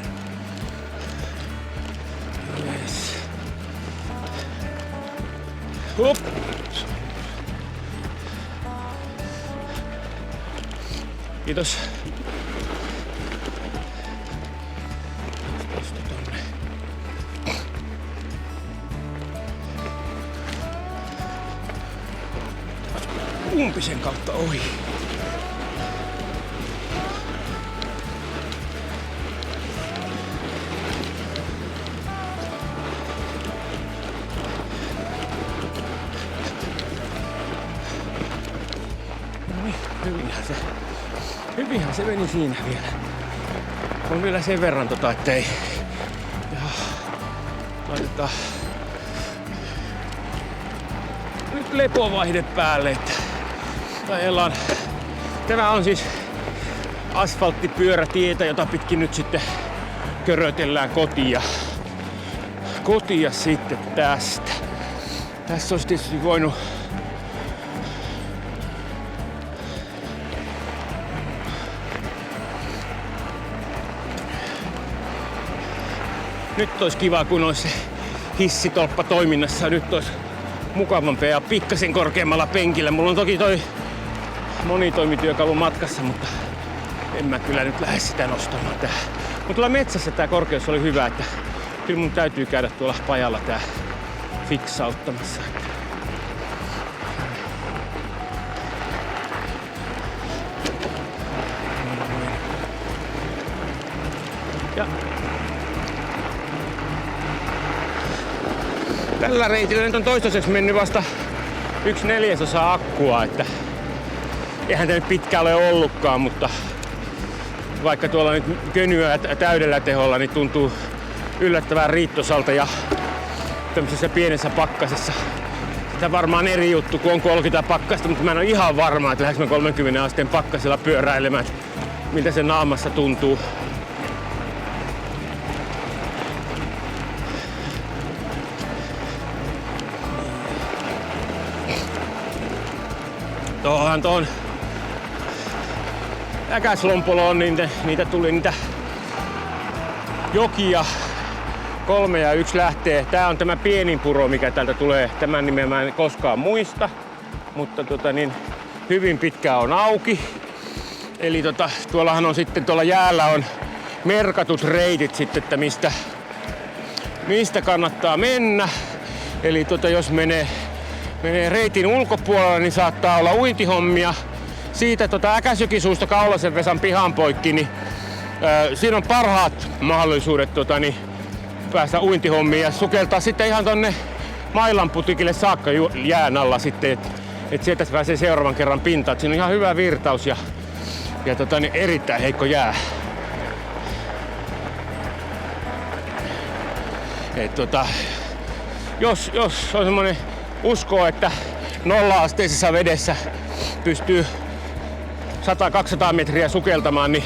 Yes. Hop. Kiitos. Umpisen kautta ohi. No niin, hyvinhän se meni siinä vielä. On vielä sen verran ettei. Laitetaan nyt lepovaihde päälle, että ajellaan. Tämä on siis asfalttipyörätietä, jota pitkin nyt sitten körötellään kotia sitten tästä. Tässä olisi tietysti voinut nyt olisi kiva, kun olisi hissitolppa toiminnassa. Nyt olisi mukavampia ja pikkasen korkeammalla penkillä. Mulla on toki toi monitoimityökalu matkassa, mutta en mä kyllä nyt lähde sitä nostamaan tähän. Mutta tuolla metsässä tää korkeus oli hyvä, että kyllä mun täytyy käydä tuolla pajalla tää fiksauttamassa. Ja tällä reitillä nyt on toistaiseksi mennyt vasta 1/4 akkua, että eihän tämä nyt pitkä ole ollutkaan, mutta vaikka tuolla nyt könyä täydellä teholla, niin tuntuu yllättävän riittosalta ja tämmöisessä pienessä pakkasessa. Sitä varmaan eri juttu, kun on 30 pakkasta, mutta mä en ole ihan varma, että lähdekö mä 30 asteen pakkasella pyöräilemään, miltä se naamassa tuntuu. Tuohon Äkäslompoloon niitä tuli niitä jokia 3 ja 1 lähtee. Tää on tämä pienin puro, mikä täältä tulee. Tämän nimeä mä en koskaan muista, mutta hyvin pitkään on auki. Eli tuollahan on sitten tuolla jäällä on merkatut reitit sitten, että mistä kannattaa mennä. Eli jos menee reitin ulkopuolella, niin saattaa olla uintihommia. Siitä Äkäsykisuusta Kaulasen Vesan pihan poikki, niin siinä on parhaat mahdollisuudet päästä uintihommiin ja sukeltaa sitten ihan tonne Mailan putikille saakka jään alla sitten, että sieltä pääsee seuraavan kerran pintaan. Siinä on ihan hyvä virtaus ja erittäin heikko jää. Jos on semmonen usko, että 0-asteisessa vedessä pystyy 100-200 metriä sukeltamaan, niin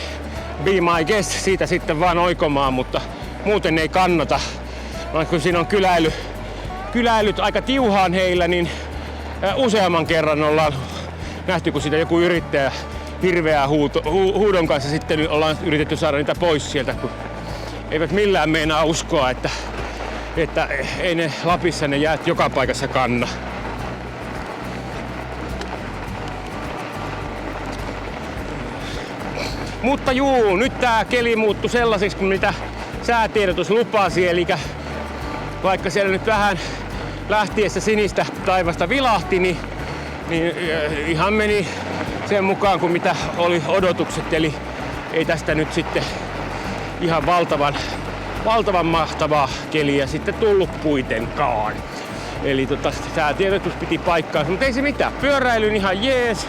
be my guest, siitä sitten vaan oikomaan, mutta muuten ei kannata. Vaan kun siinä on kyläilyt aika tiuhaan heillä, niin useamman kerran ollaan nähty, kun siitä joku yrittäjä hirveää huudon kanssa sitten ollaan yritetty saada niitä pois sieltä, kun eivät millään meinaa uskoa, että ei ne Lapissa ne jäät joka paikassa kanna. Mutta nyt tää keli muuttui sellaiseksi kuin mitä säätiedotus lupasi, eli vaikka siellä nyt vähän lähtiessä sinistä taivasta vilahti, niin ihan meni sen mukaan kuin mitä oli odotukset, eli ei tästä nyt sitten ihan valtavan mahtavaa keliä sitten tullut kuitenkaan. Eli säätiedotus piti paikkaansa, mutta ei se mitään. Pyöräilyn ihan jees.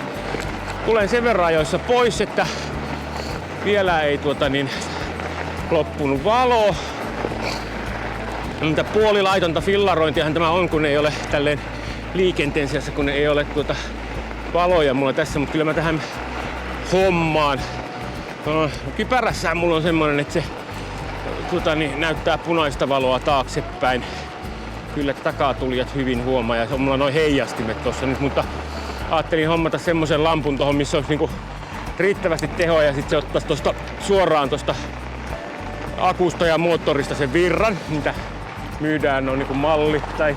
Tulen sen verran ajoissa pois, että vielä ei loppunut valo. Mitä puolilaitonta fillarointiahan tämä on, kun ei ole tälleen liikenteen sijassa, kun ei ole valoja mulla tässä, mutta kyllä mä tähän hommaan. Kypärässään mulla on semmonen, että se näyttää punaista valoa taaksepäin. Kyllä takatulijat hyvin huomaa ja mulla on noin heijastimet tossa nyt, mutta ajattelin hommata semmosen lampun tohon, missä olisi riittävästi tehoa ja sitten se ottaisi suoraan tosta akusta ja moottorista sen virran, mitä myydään on malli tai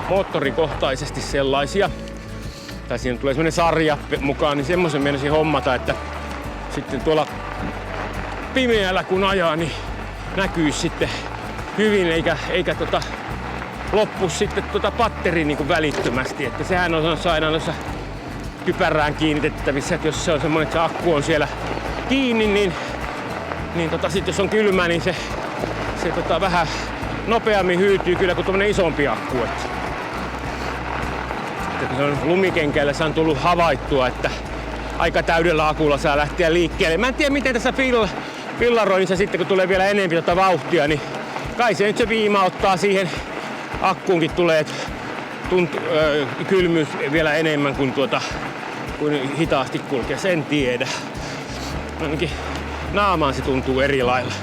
moottorikohtaisesti sellaisia. Tai siinä tulee semmonen sarja mukaan, niin semmoisen meinasin hommata, että sitten tuolla pimeällä kun ajaa, niin näkyy sitten hyvin eikä loppu sitten patteri välittömästi. Että sehän on aina noissa kypärään kiinnitettävissä, että jos se on semmoinen, että se akku on siellä kiinni, niin sit jos on kylmä, niin se vähän nopeammin hyytyy kyllä kuin tuommoinen isompi akku. Kun se on lumikenkäillä, se on tullut havaittua, että aika täydellä akulla saa lähteä liikkeelle. Mä en tiedä miten tässä fillaroinnissa sitten, kun tulee vielä enemmän vauhtia, niin kai se nyt se viima ottaa siihen akkuunkin tulee kylmyys vielä enemmän kuin kuin hitaasti kulkee, sen tiedä. Ainakin naamaan se tuntuu eri lailla.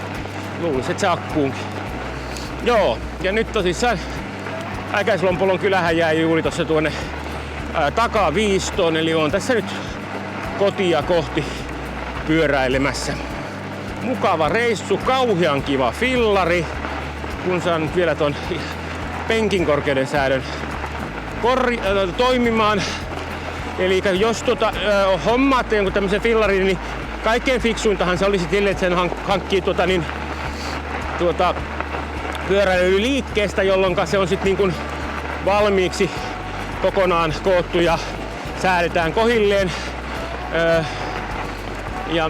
Luulisin, että se akkuunkin. Joo, ja nyt tosissaan Äkäslompolon kylähän jäi juuri tuossa tuonne takaviistoon, eli on tässä nyt kotia kohti pyöräilemässä. Mukava reissu, kauhean kiva fillari, kun saan nyt vielä ton penkin korkeuden säädön toimimaan. Eli jos hommaatte jonkun tämmöisen fillarin, niin kaikkein fiksuintahan se olisi sille, että sen hankkii pyöräilyliikkeestä, jolloin se on sitten valmiiksi kokonaan koottu ja säädetään kohilleen.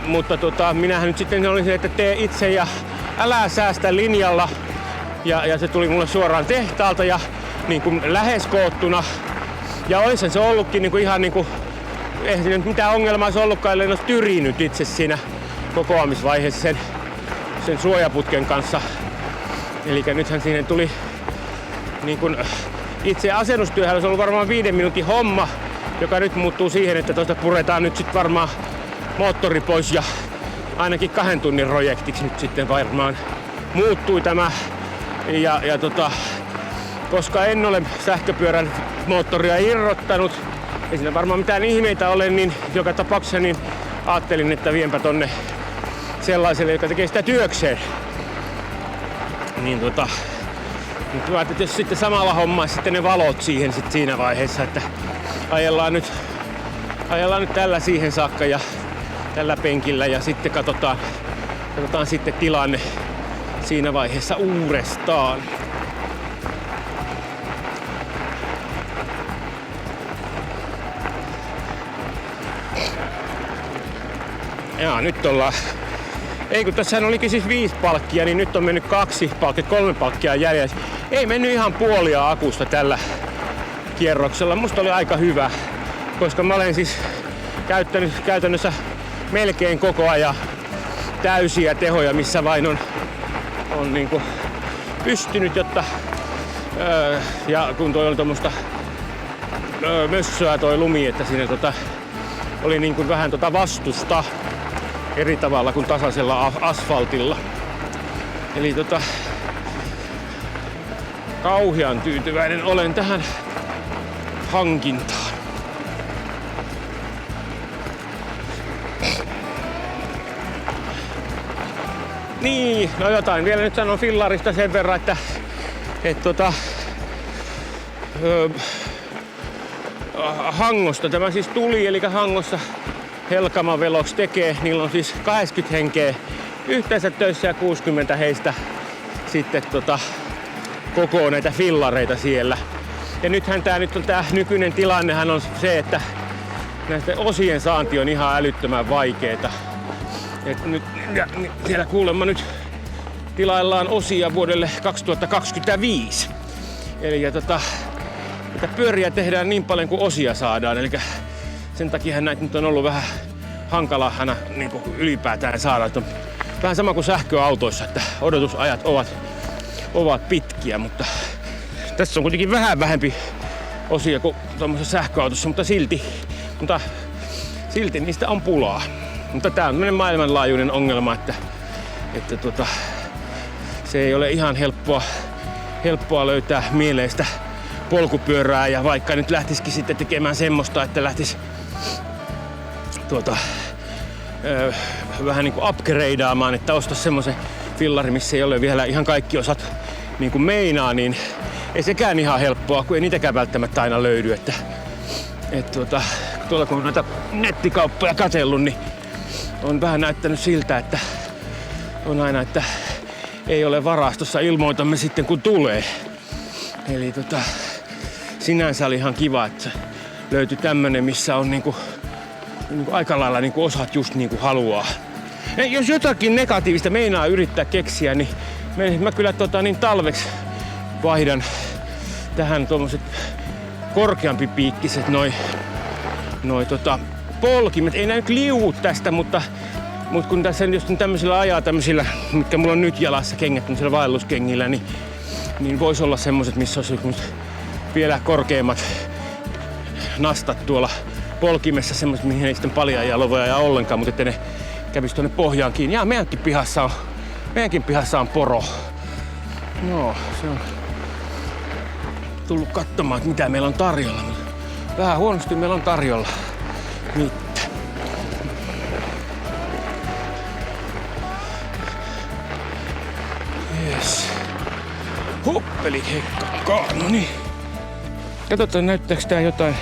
Mutta minähän nyt sitten olisin, että tee itse ja älä säästä linjalla. Ja se tuli mulle suoraan tehtaalta ja lähes koottuna. Ja olisihan se ollutkin ihan eihän siinä nyt mitään ongelmaa se ollutkaan, ellei olisi tyrinyt itse siinä kokoamisvaiheessa sen suojaputken kanssa. Eli nythän siihen tuli itse asennustyöhän olisi ollut varmaan 5 minuutin homma, joka nyt muuttuu siihen, että tuosta puretaan nyt sitten varmaan moottori pois ja ainakin 2 tunnin projektiksi nyt sitten varmaan muuttui tämä. Koska en ole sähköpyörän moottoria irrottanut, ei siinä varmaan mitään ihmeitä ole, niin joka tapauksessa niin ajattelin, että vienpä tonne sellaiselle, joka tekee sitä työkseen. Niin nyt ajattelin, että jos sitten samalla hommaisi sitten ne valot siihen sit siinä vaiheessa, että ajellaan nyt tällä siihen saakka ja tällä penkillä ja sitten katsotaan sitten tilanne siinä vaiheessa uudestaan. Jaa, nyt ollaan. Ei kun tässä olikin siis 5 palkkia, niin nyt on mennyt 2 palkkia, 3 palkkia jäljellä. Ei mennyt ihan puolia akusta tällä kierroksella. Musta oli aika hyvä, koska mä olen siis käyttänyt käytännössä melkein koko ajan täysiä tehoja, missä vain on niinku pystynyt, jotta ja kun toi oli tommoista mössöä toi lumi, että siinä oli niinku vähän vastusta eri tavalla kuin tasaisella asfaltilla. Eli kauhean tyytyväinen olen tähän hankintaan. Niin, no jotain vielä nyt sanon fillarista sen verran, että Hangosta tämä siis tuli, eli Hangossa Helkama Velox tekee. Niillä on siis 80 henkeä yhteensä töissä ja 60 heistä sitten kokoo näitä fillareita siellä. Ja nythän tää nykyinen tilannehan on se, että näistä osien saanti on ihan älyttömän vaikeeta. Et nyt siellä kuulemma nyt tilaillaan osia vuodelle 2025. Eli näitä pyöriä tehdään niin paljon kuin osia saadaan. Eli sen takia näitä nyt on ollut vähän hankalaa niin kuin ylipäätään saada. Että on vähän sama kuin sähköautoissa, että odotusajat ovat pitkiä, mutta tässä on kuitenkin vähän vähempi osia kuin tuommoisessa sähköautossa, mutta silti niistä on pulaa. Mutta tää on maailmanlaajuinen ongelma, että se ei ole ihan helppoa löytää mieleistä polkupyörää, ja vaikka nyt lähtisikin sitten tekemään semmoista, että lähtisi vähän niin kuin upgradeaamaan, että ostaisi semmoisen fillari, missä ei ole vielä ihan kaikki osat niin kuin meinaa, niin ei sekään ihan helppoa, kun ei niitäkään välttämättä aina löydy. Että tuolla kun on näitä nettikauppoja katsellut, niin on vähän näyttänyt siltä, että on aina, että ei ole varastossa, ilmoitamme sitten kun tulee. Eli sinänsä oli ihan kiva, että löytyi tämmönen, missä on niinku aika lailla niinku osat just niin kuin haluaa. Ja jos jotakin negatiivista meinaa yrittää keksiä, niin mä kyllä talveksi vaihdan tähän tuommoiset korkeampi piikkiset noi polkimet. Ei nää nyt liuu tästä, mutta kun tässä jos tämmöisillä ajaa tämmöisillä, mitkä mulla on nyt jalassa kengät, tämmöisillä vaelluskengillä, niin voisi olla semmoset, missä olisi vielä korkeammat nastat tuolla polkimessa, semmoset, mihin ei sitten paljon jaloja ajaa ollenkaan, mutta ettei ne kävisi tuonne pohjaan kiinni. Ja meidänkin pihassa on poro. No, se on tullut katsomaan, että mitä meillä on tarjolla. Vähän huonosti meillä on tarjolla. Mitä? Yes. Hoppeli hekka. No niin. Katsotaan, näyttääkö tää jotain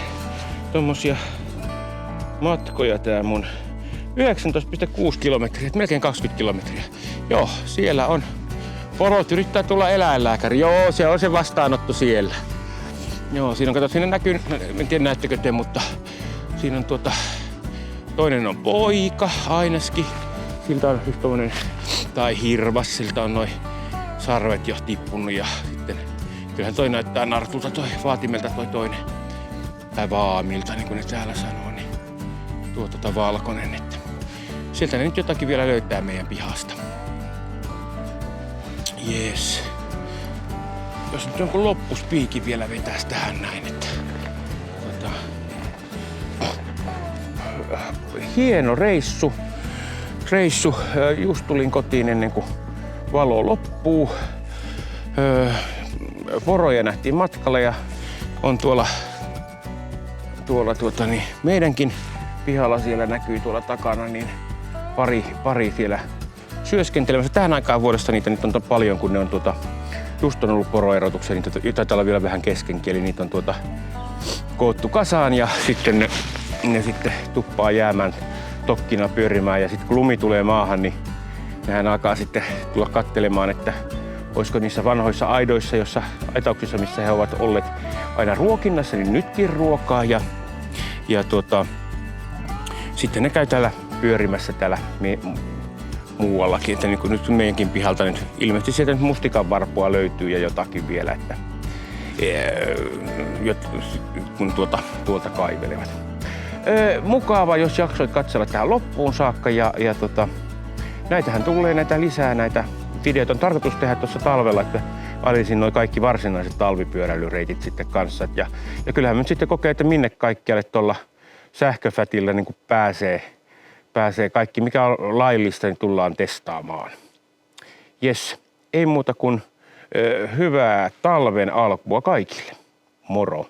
tommosia matkoja tää mun 19,6 kilometriä, melkein 20 kilometriä. Joo, siellä on. Porot yrittää tulla eläinlääkäri. Joo, se on se vastaanotto siellä. Joo, siinä näkyy, en tiedä näettekö te, mutta siinä on toinen on poika, Aineskin. Siltä on just tommonen, tai hirvas, siltä on noin sarvet jo tippunut ja sitten kyllähän toi näyttää nartulta toi vaatimelta toi toinen. Tai vaamilta, niin kuin ne täällä sanoo, niin valkoinen, että sieltä ne nyt jotakin vielä löytää meidän pihasta. Jees. Jos nyt jonkun loppuspiikin vielä vetäis tähän näin, että hieno reissu. Just tulin kotiin ennen kuin valo loppuu. Poroja nähtiin matkalla ja on tuolla meidänkin pihalla siellä näkyy tuolla takana niin pari siellä syöskentelemässä. Tähän aikaan vuodesta niitä nyt on paljon, kun ne on just on ollut poroerotuksia, niitä taitaa olla vielä vähän keskenkin, eli niitä on koottu kasaan ja sitten ne sitten tuppaa jäämään stokkina pyörimään ja sitten kun lumi tulee maahan, niin nehän alkaa sitten tulla katselemaan, että olisiko niissä vanhoissa aidoissa, aitauksissa, missä he ovat olleet aina ruokinnassa, niin nytkin ruokaa ja sitten ne käy täällä pyörimässä täällä muuallakin, että niin kuin nyt meidänkin pihalta nyt ilmeisesti sieltä nyt mustikanvarpua löytyy ja jotakin vielä, että kun tuolta kaivelevat. Mukava, jos jaksoit katsella tähän loppuun saakka ja näitähän tulee lisää näitä videoita. On tarkoitus tehdä tuossa talvella, että alisin noin kaikki varsinaiset talvipyöräilyreitit sitten kanssa. Ja kyllähän me nyt sitten kokee, että minne kaikkialle tuolla sähköfätillä niin kuin pääsee kaikki, mikä on laillista, niin tullaan testaamaan. Jes, ei muuta kuin hyvää talven alkua kaikille. Moro!